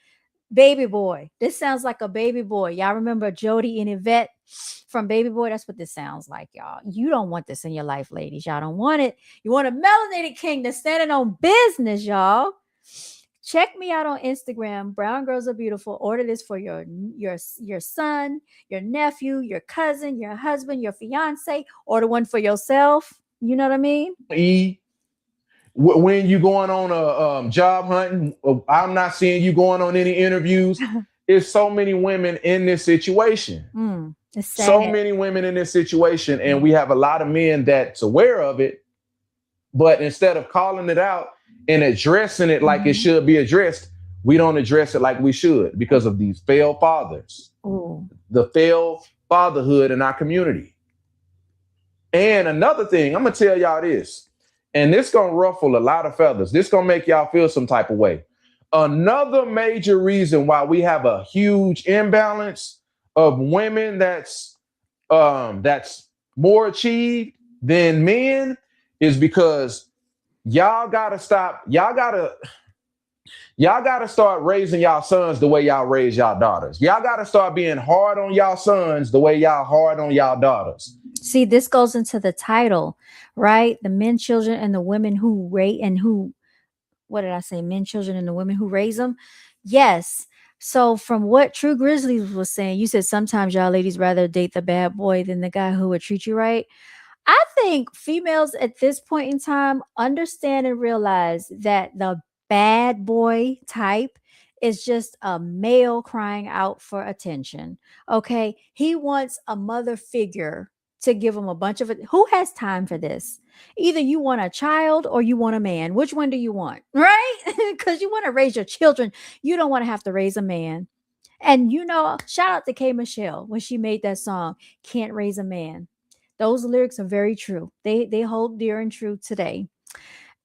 Baby Boy. This sounds like a Baby Boy. Y'all remember Jody and Yvette from Baby Boy? That's what this sounds like, y'all. You don't want this in your life, ladies. Y'all don't want it. You want a melanated king that's standing on business, y'all. Check me out on Instagram, Brown.Girls.Are.Beautiful. Order this for your son, your nephew, your cousin, your husband, your fiance. Order one for yourself. You know what I mean? When you going on a job hunting, I'm not seeing you going on any interviews. There's so many women in this situation. It's sad. So many women in this situation, and we have a lot of men that's aware of it, but instead of calling it out and addressing it like it should be addressed, we don't address it like we should because of these failed fathers. Ooh. The failed fatherhood in our community. And another thing, I'm gonna tell y'all this, and this gonna ruffle a lot of feathers. This gonna make y'all feel some type of way. Another major reason why we have a huge imbalance of women that's more achieved than men is because y'all gotta stop. Y'all gotta start raising y'all sons the way y'all raise y'all daughters. Y'all gotta start being hard on y'all sons the way y'all hard on y'all daughters. See, this goes into the title, right? The men, children, and the women who rate and who, what did I say? Men, children, and the women who raise them. Yes. So from what True Grizzlies was saying, you said sometimes y'all ladies rather date the bad boy than the guy who would treat you right. I think females at this point in time understand and realize that the bad boy type is just a male crying out for attention. Okay. He wants a mother figure to give him a bunch of it. Who has time for this? Either you want a child or you want a man. Which one do you want? Right? Because you want to raise your children. You don't want to have to raise a man. And shout out to K Michelle when she made that song, Can't Raise a Man. Those lyrics are very true. They hold dear and true today.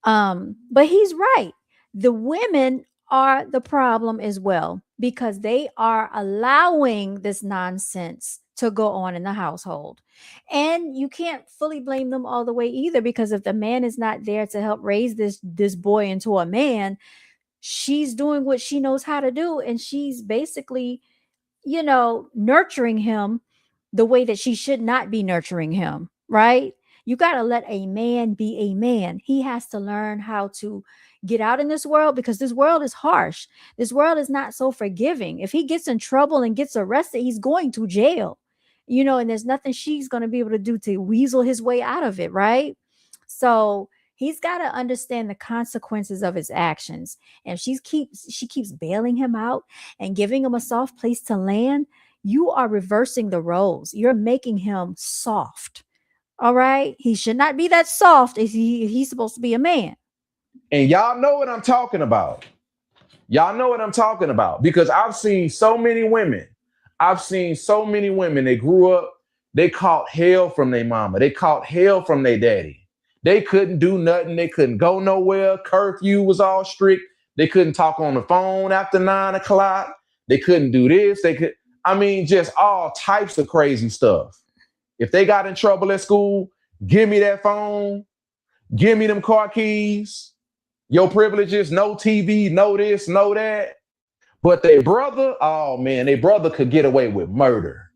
But he's right. The women are the problem as well because they are allowing this nonsense to go on in the household. And you can't fully blame them all the way either because if the man is not there to help raise this boy into a man, she's doing what she knows how to do and she's basically nurturing him the way that she should not be nurturing him, right? You got to let a man be a man. He has to learn how to get out in this world because this world is harsh. This world is not so forgiving. If he gets in trouble and gets arrested, he's going to jail, and there's nothing she's going to be able to do to weasel his way out of it, right? So he's got to understand the consequences of his actions. And if she keeps bailing him out and giving him a soft place to land, you are reversing the roles. You're making him soft. All right. He should not be that soft if he's supposed to be a man. And y'all know what I'm talking about. Y'all know what I'm talking about because I've seen so many women. I've seen so many women. They grew up, they caught hell from their mama. They caught hell from their daddy. They couldn't do nothing. They couldn't go nowhere. Curfew was all strict. They couldn't talk on the phone after 9 o'clock. They couldn't do this. I mean, just all types of crazy stuff. If they got in trouble at school, give me that phone. Give me them car keys. Your privileges, no TV, no this, no that. But their brother, oh man, their brother could get away with murder.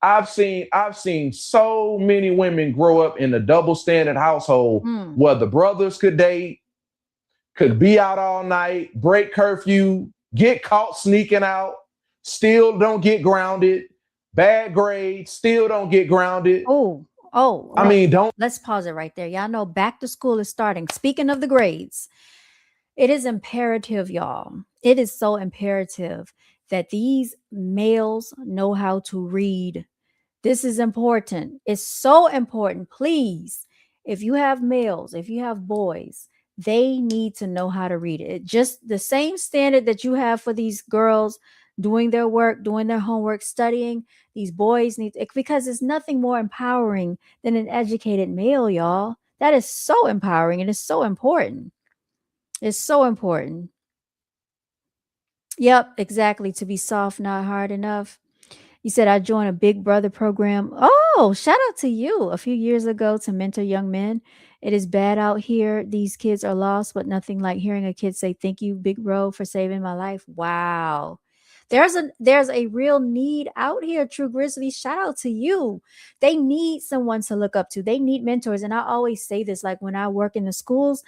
I've seen so many women grow up in a double standard household where the brothers could date, could be out all night, break curfew, get caught sneaking out, still don't get grounded, bad grades, still don't get grounded. I mean, let's pause it right there. Y'all know back to school is starting. Speaking of the grades, it is imperative, y'all. It is so imperative that these males know how to read. This is important. It's so important. Please, if you have males, if you have boys, they need to know how to read it. Just the same standard that you have for these girls doing their work, doing their homework, studying. These boys need because it's nothing more empowering than an educated male, y'all. That is so empowering and it's so important. It's so important. Yep, exactly. To be soft, not hard enough. You said I joined a Big Brother program. Oh, shout out to you a few years ago to mentor young men. It is bad out here. These kids are lost, but nothing like hearing a kid say, "Thank you, Big Bro, for saving my life." Wow. There's a real need out here, True Grizzly. Shout out to you. They need someone to look up to. They need mentors. And I always say this, like when I work in the schools,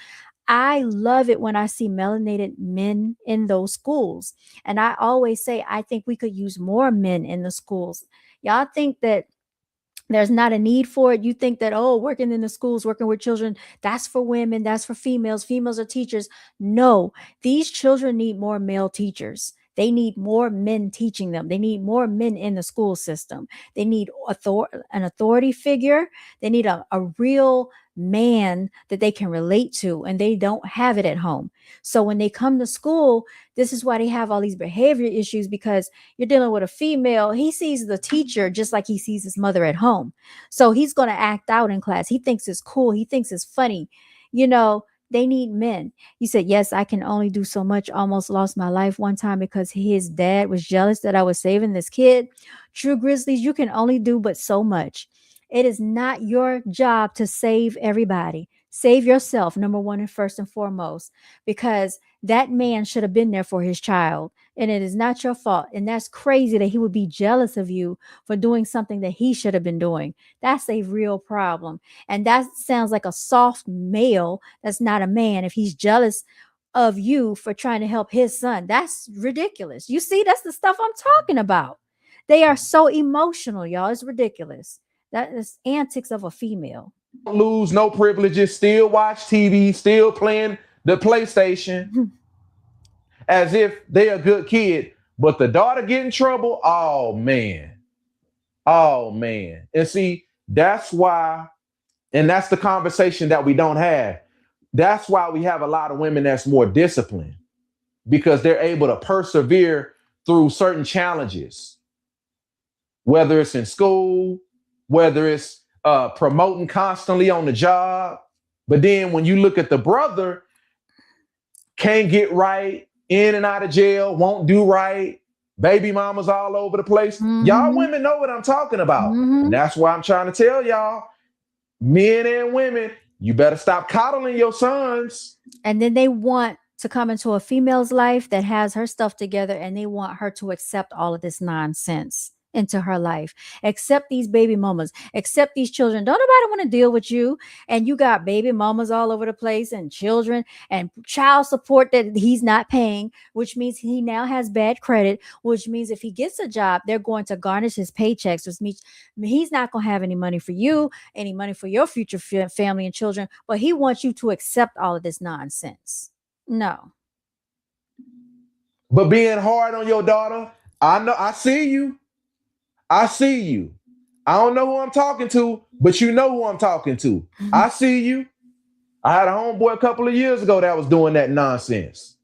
I love it when I see melanated men in those schools. And I always say, I think we could use more men in the schools. Y'all think that there's not a need for it. You think that, oh, working in the schools, working with children, that's for women, that's for females. Females are teachers. No, these children need more male teachers. They need more men teaching them. They need more men in the school system. They need an authority figure. They need a real man that they can relate to, and they don't have it at home. So when they come to school, this is why they have all these behavior issues, because you're dealing with a female. He sees the teacher just like he sees his mother at home. So he's going to act out in class. He thinks it's cool. He thinks it's funny. They need men. He said, yes, I can only do so much. Almost lost my life one time because his dad was jealous that I was saving this kid. True Grizzlies, you can only do but so much. It is not your job to save everybody. Save yourself, number one and first and foremost, because that man should have been there for his child, and it is not your fault. And that's crazy that he would be jealous of you for doing something that he should have been doing. That's a real problem. And that sounds like a soft male that's not a man if he's jealous of you for trying to help his son. That's ridiculous. You see, that's the stuff I'm talking about. They are so emotional, y'all. It's ridiculous. That is antics of a female. Lose no privileges, still watch TV, still playing the PlayStation as if they a good kid. But the daughter get in trouble, oh man. Oh man. And see, that's why, and that's the conversation that we don't have. That's why we have a lot of women that's more disciplined, because they're able to persevere through certain challenges, whether it's in school, whether it's promoting constantly on the job. But then when you look at the brother, can't get right, in and out of jail, won't do right, baby mamas all over the place. Y'all women know what I'm talking about. And that's why I'm trying to tell y'all, men and women, you better stop coddling your sons. And then they want to come into a female's life that has her stuff together, and they want her to accept all of this nonsense into her life. Accept these baby mamas, accept these children. Don't nobody want to deal with you. And you got baby mamas all over the place, and children and child support that he's not paying, which means he now has bad credit, which means if he gets a job, they're going to garnish his paychecks, which means he's not going to have any money for you, any money for your future family and children. But he wants you to accept all of this nonsense. No. But being hard on your daughter, I know, I see you. I see you. I don't know who I'm talking to, but you know who I'm talking to. I see you. I had a homeboy a couple of years ago that was doing that nonsense.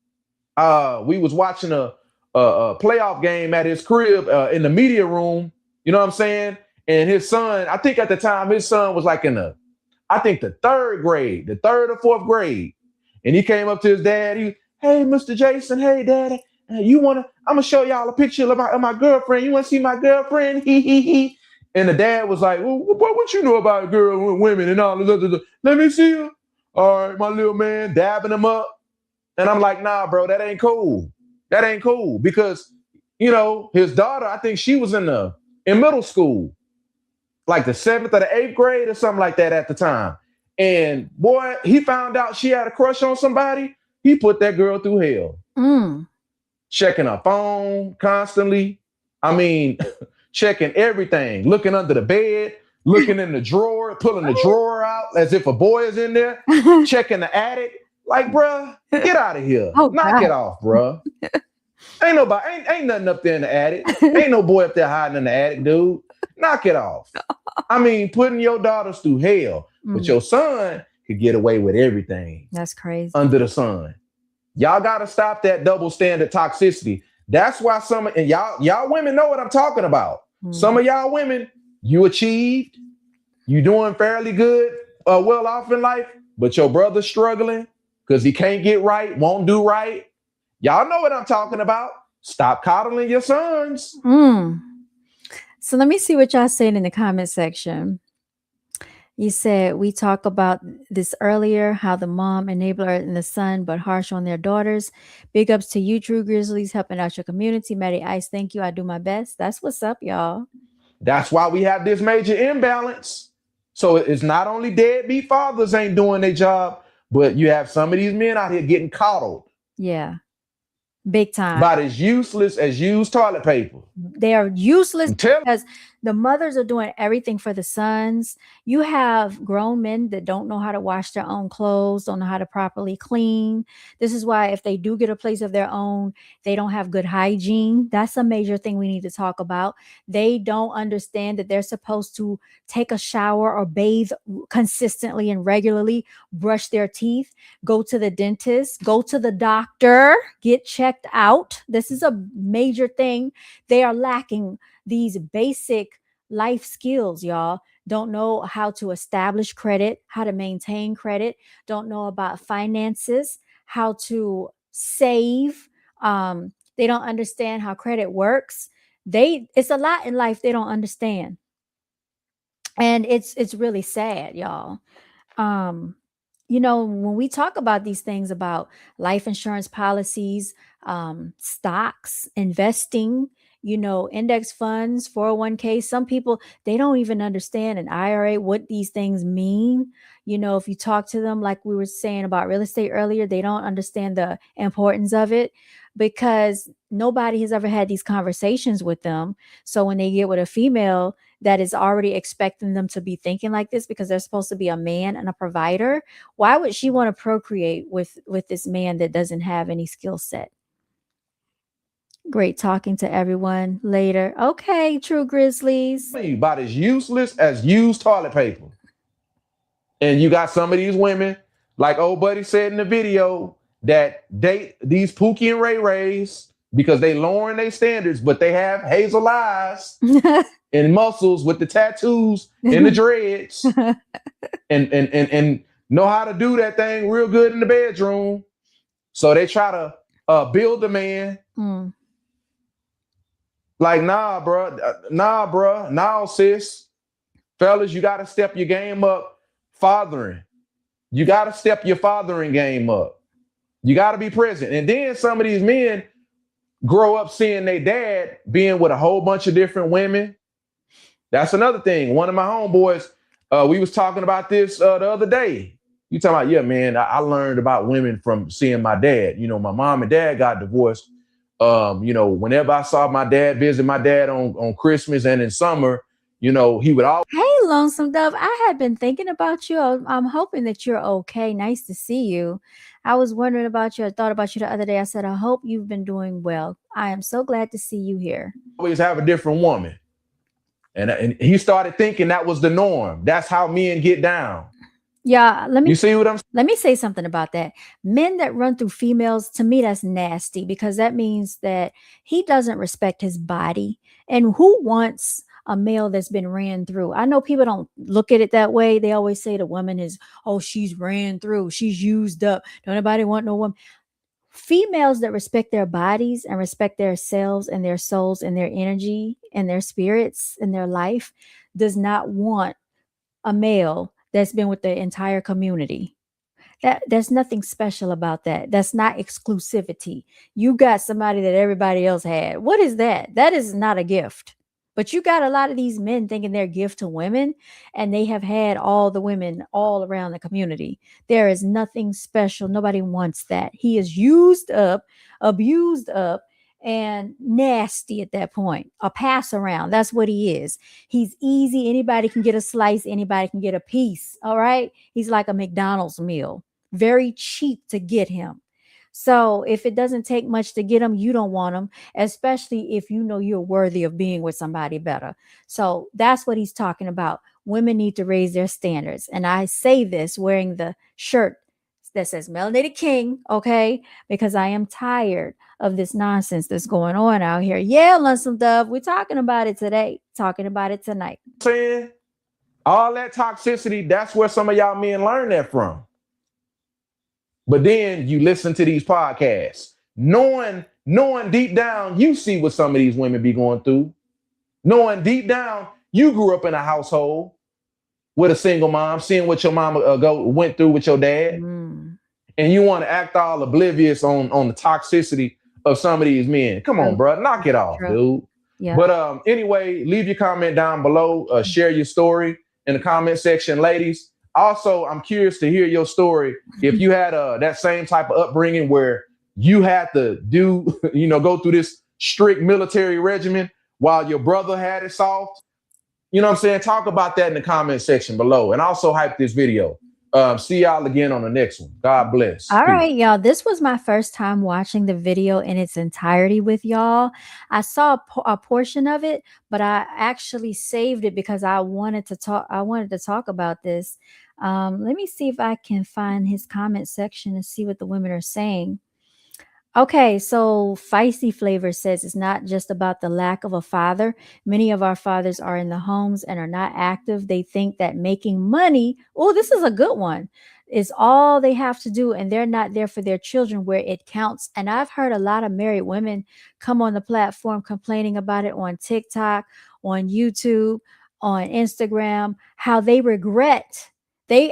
We was watching a playoff game at his crib in the media room. You know what I'm saying? And his son, I think at the time, his son was like in the third grade, the third or fourth grade. And he came up to his dad. Hey, Mr. Jason, hey, Daddy. I'm gonna show y'all a picture of my girlfriend. You want to see my girlfriend? He. And the dad was like, well, what you know about girls and women and all this? Let me see her. All right, my little man, dabbing him up. And I'm like, nah, bro, that ain't cool. That ain't cool. Because, his daughter, I think she was in middle school, like the 7th or the 8th grade or something like that at the time. And boy, he found out she had a crush on somebody. He put that girl through hell. Checking her phone constantly. I mean, checking everything, looking under the bed, looking in the drawer, pulling the drawer out as if a boy is in there, checking the attic. Like, bruh, get out of here. Knock it off, bruh. Ain't nothing up there in the attic. Ain't no boy up there hiding in the attic, dude. Knock it off. I mean, putting your daughters through hell, but your son could get away with everything. That's crazy. Under the sun. Y'all got to stop that double standard toxicity. That's why y'all women know what I'm talking about. Some of y'all women, you achieved, you doing fairly good, well off in life, but your brother's struggling because he can't get right, won't do right. Y'all know what I'm talking about. Stop coddling your sons. So let me see what y'all saying in the comment section. You said we talked about this earlier, how the mom enabler and the son, but harsh on their daughters. Big ups to you, True Grizzlies, helping out your community. Maddie Ice, thank you. I do my best. That's what's up, y'all. That's why we have this major imbalance. So it's not only deadbeat fathers ain't doing their job, but you have some of these men out here getting coddled. Yeah. Big time. About as useless as used toilet paper. They are useless because The mothers are doing everything for the sons. You have grown men that don't know how to wash their own clothes, don't know how to properly clean. This is why if they do get a place of their own, they don't have good hygiene. That's a major thing we need to talk about. They don't understand that they're supposed to take a shower or bathe consistently and regularly, brush their teeth, go to the dentist, go to the doctor, get checked out. This is a major thing. They are lacking these basic life skills, y'all. Don't know how to establish credit, how to maintain credit, don't know about finances, how to save. They don't understand how credit works. It's a lot in life they don't understand. And it's really sad, y'all. um when we talk about these things about life insurance policies, stocks, investing, index funds, 401k, some people, they don't even understand an IRA, what these things mean. If you talk to them, like we were saying about real estate earlier, they don't understand the importance of it because nobody has ever had these conversations with them. So when they get with a female that is already expecting them to be thinking like this because they're supposed to be a man and a provider, why would she want to procreate with this man that doesn't have any skill set? Great talking to everyone. Later. Okay, True Grizzlies. About as useless as used toilet paper. And you got some of these women, like old buddy said in the video, that date these Pookie and Ray Rays because they lowering their standards, but they have hazel eyes and muscles with the tattoos and the dreads and know how to do that thing real good in the bedroom. So they try to build a man. Like, nah, bro, nah, sis. Fellas, you got to step your game up fathering. You got to step your fathering game up. You got to be present. And then some of these men grow up seeing their dad being with a whole bunch of different women. That's another thing. One of my homeboys, we was talking about this the other day. You talking about, yeah, man, I learned about women from seeing my dad. My mom and dad got divorced. Whenever I saw my dad, visit my dad on Christmas and in summer, he would always. Hey, Lonesome Dove, I had been thinking about you. I'm hoping that you're okay. Nice to see you. I was wondering about you. I thought about you the other day. I said, I hope you've been doing well. I am so glad to see you here. Always have a different woman. And he started thinking that was the norm. That's how men get down. Yeah, you see what I'm saying? Let me say something about that. Men that run through females, to me, that's nasty because that means that he doesn't respect his body. And who wants a male that's been ran through? I know people don't look at it that way. They always say the woman is, oh, she's ran through, she's used up. Don't nobody want no woman. Females that respect their bodies and respect their selves and their souls and their energy and their spirits and their life does not want a male that's been with the entire community. There's nothing special about that. That's not exclusivity. You got somebody that everybody else had. What is that? That is not a gift. But you got a lot of these men thinking they're gift to women, and they have had all the women all around the community. There is nothing special. Nobody wants that. He is used up, abused up, and nasty at that point. A pass around. That's what he is. He's easy. Anybody can get a slice. Anybody can get a piece. All right. He's like a McDonald's meal. Very cheap to get him. So if it doesn't take much to get him, you don't want him, especially if you know you're worthy of being with somebody better. So that's what he's talking about. Women need to raise their standards. And I say this wearing the shirt that says Melanated King, okay? Because I am tired of this nonsense that's going on out here. Yeah, Lonesome Dove, we're talking about it today, talking about it tonight. Saying all that toxicity, that's where some of y'all men learn that from. But then you listen to these podcasts, knowing deep down, you see what some of these women be going through. Knowing deep down, you grew up in a household with a single mom, seeing what your mama went through with your dad. And you want to act all oblivious on the toxicity of some of these men. Come on, bro. Knock it off, dude. Yeah. But anyway, leave your comment down below. Share your story in the comment section, ladies. Also, I'm curious to hear your story. If you had that same type of upbringing where you had to go through this strict military regimen while your brother had it soft. You know what I'm saying? Talk about that in the comment section below, and also hype this video. See y'all again on the next one. God bless. All Peace. right, y'all. This was my first time watching the video in its entirety with y'all. I saw a portion of it, but I actually saved it because I wanted to talk. I wanted to talk about this. Let me see if I can find his comment section and see what the women are saying. Okay, so Feisty Flavor says it's not just about the lack of a father. Many of our fathers are in the homes and are not active. They think that making money, oh, this is a good one, is all they have to do, and they're not there for their children where it counts. And I've heard a lot of married women come on the platform complaining about it on TikTok, on YouTube, on Instagram, how they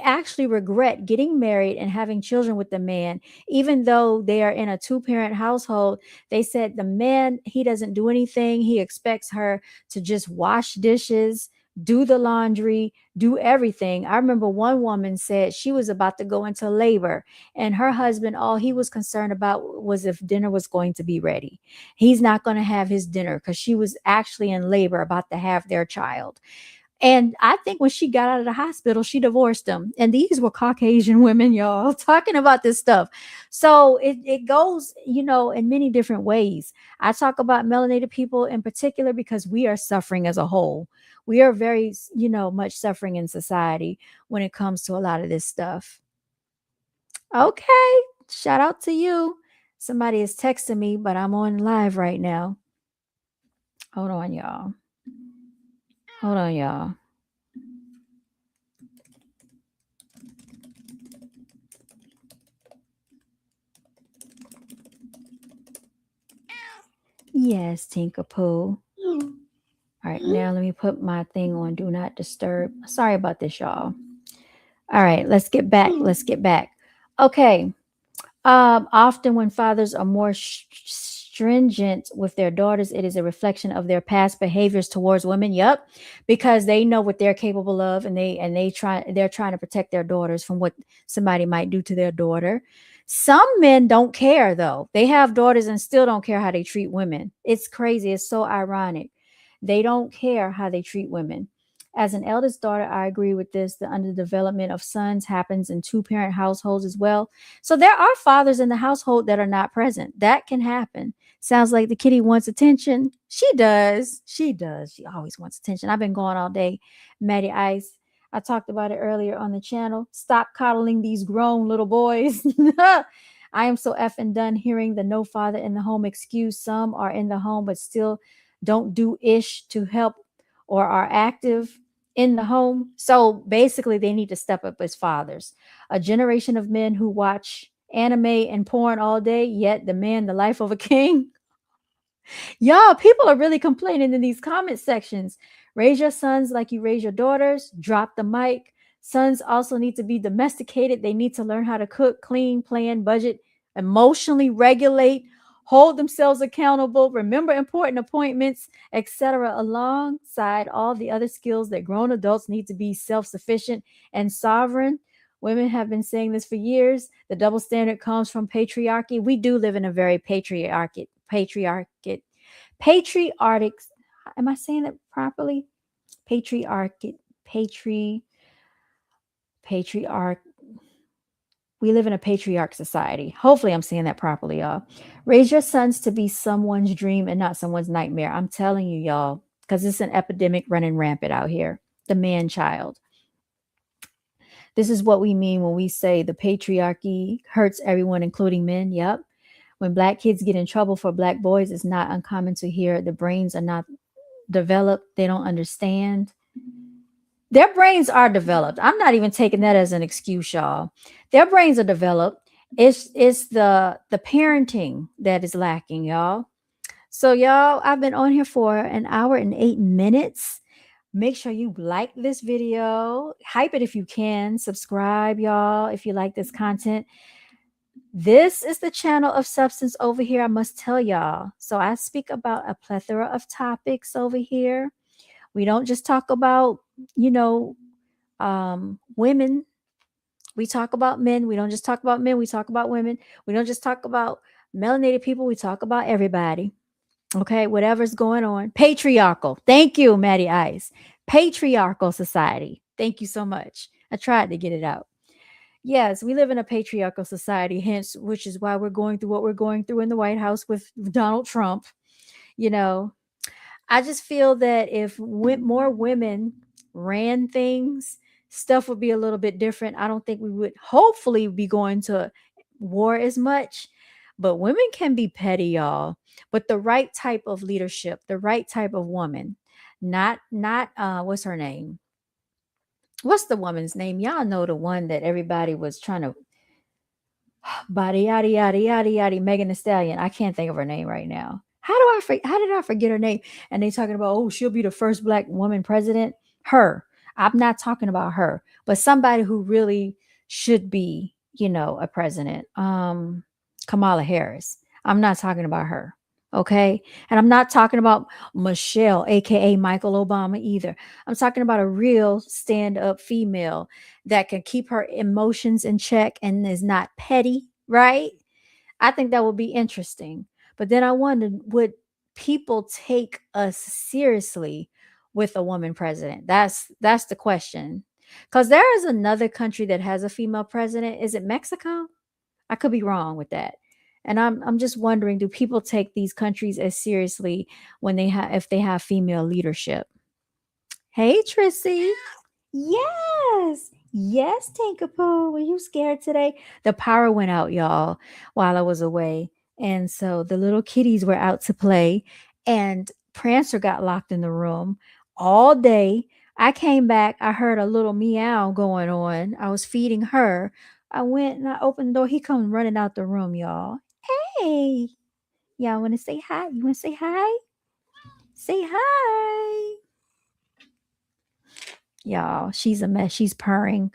actually regret getting married and having children with the man, even though they are in a two-parent household. They said the man, he doesn't do anything. He expects her to just wash dishes, do the laundry, do everything. I remember one woman said she was about to go into labor, and her husband, all he was concerned about was if dinner was going to be ready. He's not going to have his dinner because she was actually in labor about to have their child. And I think when she got out of the hospital, she divorced him. And these were Caucasian women, y'all, talking about this stuff. So it goes, in many different ways. I talk about melanated people in particular because we are suffering as a whole. We are very, much suffering in society when it comes to a lot of this stuff. Okay. Shout out to you. Somebody is texting me, but I'm on live right now. Hold on, y'all. Hold on, y'all. Yes, Tinkerpoo. All right, now let me put my thing on Do Not Disturb. Sorry about this, y'all. All right, let's get back. Let's get back. Okay. Often when fathers are more stringent with their daughters, it is a reflection of their past behaviors towards women. Yep, because they know what they're capable of, and they're trying to protect their daughters from what somebody might do to their daughter. Some men don't care though. They have daughters and still don't care how they treat women. It's crazy. It's so ironic. They don't care how they treat women. As an eldest daughter, I agree with this. The underdevelopment of sons happens in two-parent households as well. So there are fathers in the household that are not present. That can happen. Sounds like the kitty wants attention. She does. She does. She always wants attention. I've been going all day. Maddie Ice. I talked about it earlier on the channel. Stop coddling these grown little boys. I am so effing done hearing the no father in the home excuse. Some are in the home but still don't do ish to help or are active in the home. So basically, they need to step up as fathers. A generation of men who watch anime and porn all day, yet demand the life of a king. Y'all, people are really complaining in these comment sections. Raise your sons like you raise your daughters. Drop the mic. Sons also need to be domesticated. They need to learn how to cook, clean, plan, budget, emotionally regulate, hold themselves accountable, remember important appointments, etc., alongside all the other skills that grown adults need to be self-sufficient and sovereign. Women have been saying this for years. The double standard comes from patriarchy. We do live in a very patriarchic. Am I saying it properly? Patriarch. We live in a patriarch society. Hopefully I'm saying that properly, y'all. Raise your sons to be someone's dream and not someone's nightmare. I'm telling you, y'all, because it's an epidemic running rampant out here. The man child. This is what we mean when we say the patriarchy hurts everyone, including men. Yep. When Black kids get in trouble for Black boys, it's not uncommon to hear the brains are not developed. They don't understand. Their brains are developed. I'm not even taking that as an excuse, y'all. Their brains are developed. It's the parenting that is lacking, y'all. So, y'all, I've been on here for an hour and 8 minutes. Make sure you like this video. Hype it if you can. Subscribe, y'all, if you like this content. This is the channel of substance over here, I must tell y'all. So I speak about a plethora of topics over here. We don't just talk about, women. We talk about men. We don't just talk about men. We talk about women. We don't just talk about melanated people. We talk about everybody. Okay, whatever's going on. Patriarchal. Thank you, Maddie Ice. Patriarchal society. Thank you so much. I tried to get it out. Yes, we live in a patriarchal society, hence, which is why we're going through what we're going through in the White House with Donald Trump. You know, I just feel that if more women ran things, stuff would be a little bit different. I don't think we would hopefully be going to war as much. But women can be petty, y'all. But the right type of leadership, the right type of woman, not what's her name? What's the woman's name? Y'all know the one that everybody was trying to body yada yada yada yada Megan Thee Stallion. I can't think of her name right now. How did I forget her name? And they talking about, oh, she'll be the first black woman president. Her. I'm not talking about her, but somebody who really should be, a president. Kamala Harris. I'm not talking about her. Okay. And I'm not talking about Michelle, aka Michael Obama either. I'm talking about a real stand-up female that can keep her emotions in check and is not petty, right? I think that would be interesting. But then I wondered, would people take us seriously with a woman president? That's the question. Because there is another country that has a female president. Is it Mexico? I could be wrong with that. And I'm just wondering, do people take these countries as seriously when they have if they have female leadership? Hey, Trissy. Yes. Yes, Tinkerpoo. Were you scared today? The power went out, y'all, while I was away. And so the little kitties were out to play, and Prancer got locked in the room all day. I came back. I heard a little meow going on. I was feeding her. I went and I opened the door. He come running out the room, y'all. Hey, y'all want to say hi? You want to say hi? Say hi. Y'all, she's a mess. She's purring.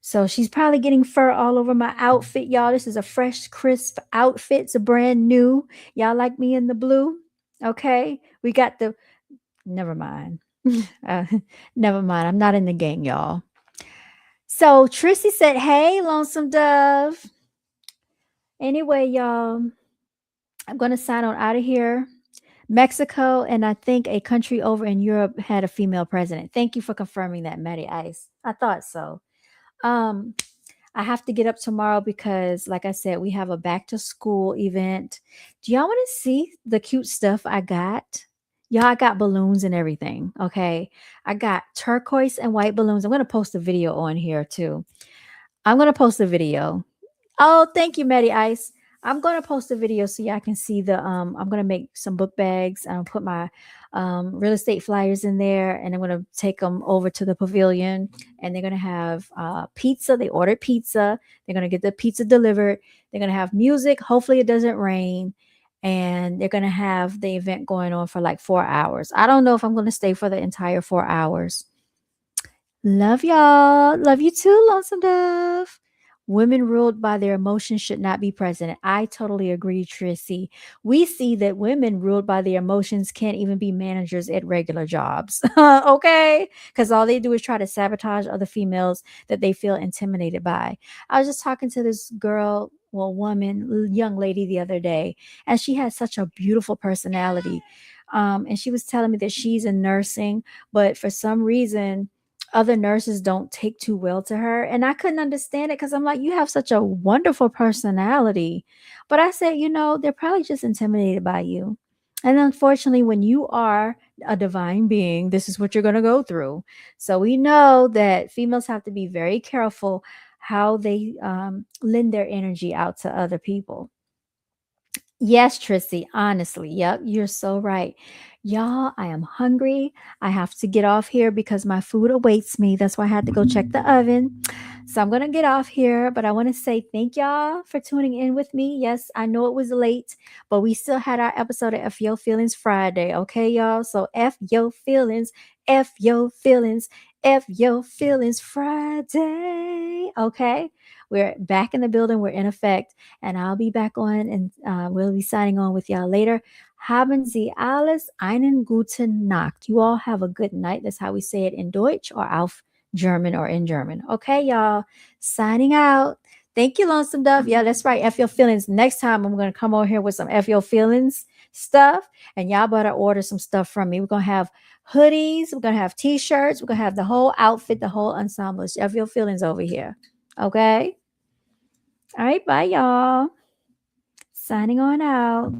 So she's probably getting fur all over my outfit, y'all. This is a fresh, crisp outfit. It's a brand new. Y'all like me in the blue? Okay. We got the, never mind. uh, Never mind. I'm not in the gang, y'all. So Trissy said, hey, Lonesome Dove. Anyway, y'all, I'm going to sign on out of here. Mexico and I think a country over in Europe had a female president. Thank you for confirming that, Matty Ice. I thought so. Um, I have to get up tomorrow because, like I said, we have a back to school event. Do y'all want to see the cute stuff I got? Y'all, I got balloons and everything. Okay. I got turquoise and white balloons. I'm going to post a video on here too. I'm going to post a video. Oh, thank you, Matty Ice. I'm going to post a video so y'all can see I'm going to make some book bags. I'll put my real estate flyers in there, and I'm going to take them over to the pavilion, and they're going to have pizza. They ordered pizza. They're going to get the pizza delivered. They're going to have music. Hopefully it doesn't rain. And they're going to have the event going on for like 4 hours. I don't know if I'm going to stay for the entire 4 hours. Love y'all. Love you too, Lonesome Dove. Women ruled by their emotions should not be president. I totally agree, Trissy. We see that women ruled by their emotions can't even be managers at regular jobs. Okay? Because all they do is try to sabotage other females that they feel intimidated by. I was just talking to this girl, woman, young lady the other day, and she has such a beautiful personality. And she was telling me that she's in nursing, but for some reason, other nurses don't take too well to her. And I couldn't understand it because I'm like, you have such a wonderful personality. But I said, they're probably just intimidated by you. And unfortunately, when you are a divine being, this is what you're going to go through. So we know that females have to be very careful how they lend their energy out to other people. Yes, Trissy, honestly. Yep, you're so right. Y'all, I am hungry. I have to get off here because my food awaits me. That's why I had to go check the oven. So I'm going to get off here, but I want to say thank y'all for tuning in with me. Yes, I know it was late, but we still had our episode of F Yo Feelings Friday. Okay, y'all? So F Yo Feelings, F Yo Feelings, F Yo Feelings Friday. Okay? We're back in the building. We're in effect. And I'll be back on and we'll be signing on with y'all later. Haben Sie alles einen guten Nacht. You all have a good night. That's how we say it in Deutsch or auf German or in German. Okay, y'all. Signing out. Thank you, Lonesome Dove. Yeah, that's right. F your feelings. Next time I'm gonna come over here with some F your feelings stuff, and y'all better order some stuff from me. We're gonna have hoodies, we're gonna have t-shirts, we're gonna have the whole outfit, the whole ensemble. It's F your feelings over here. Okay. All right, bye, y'all. Signing on out.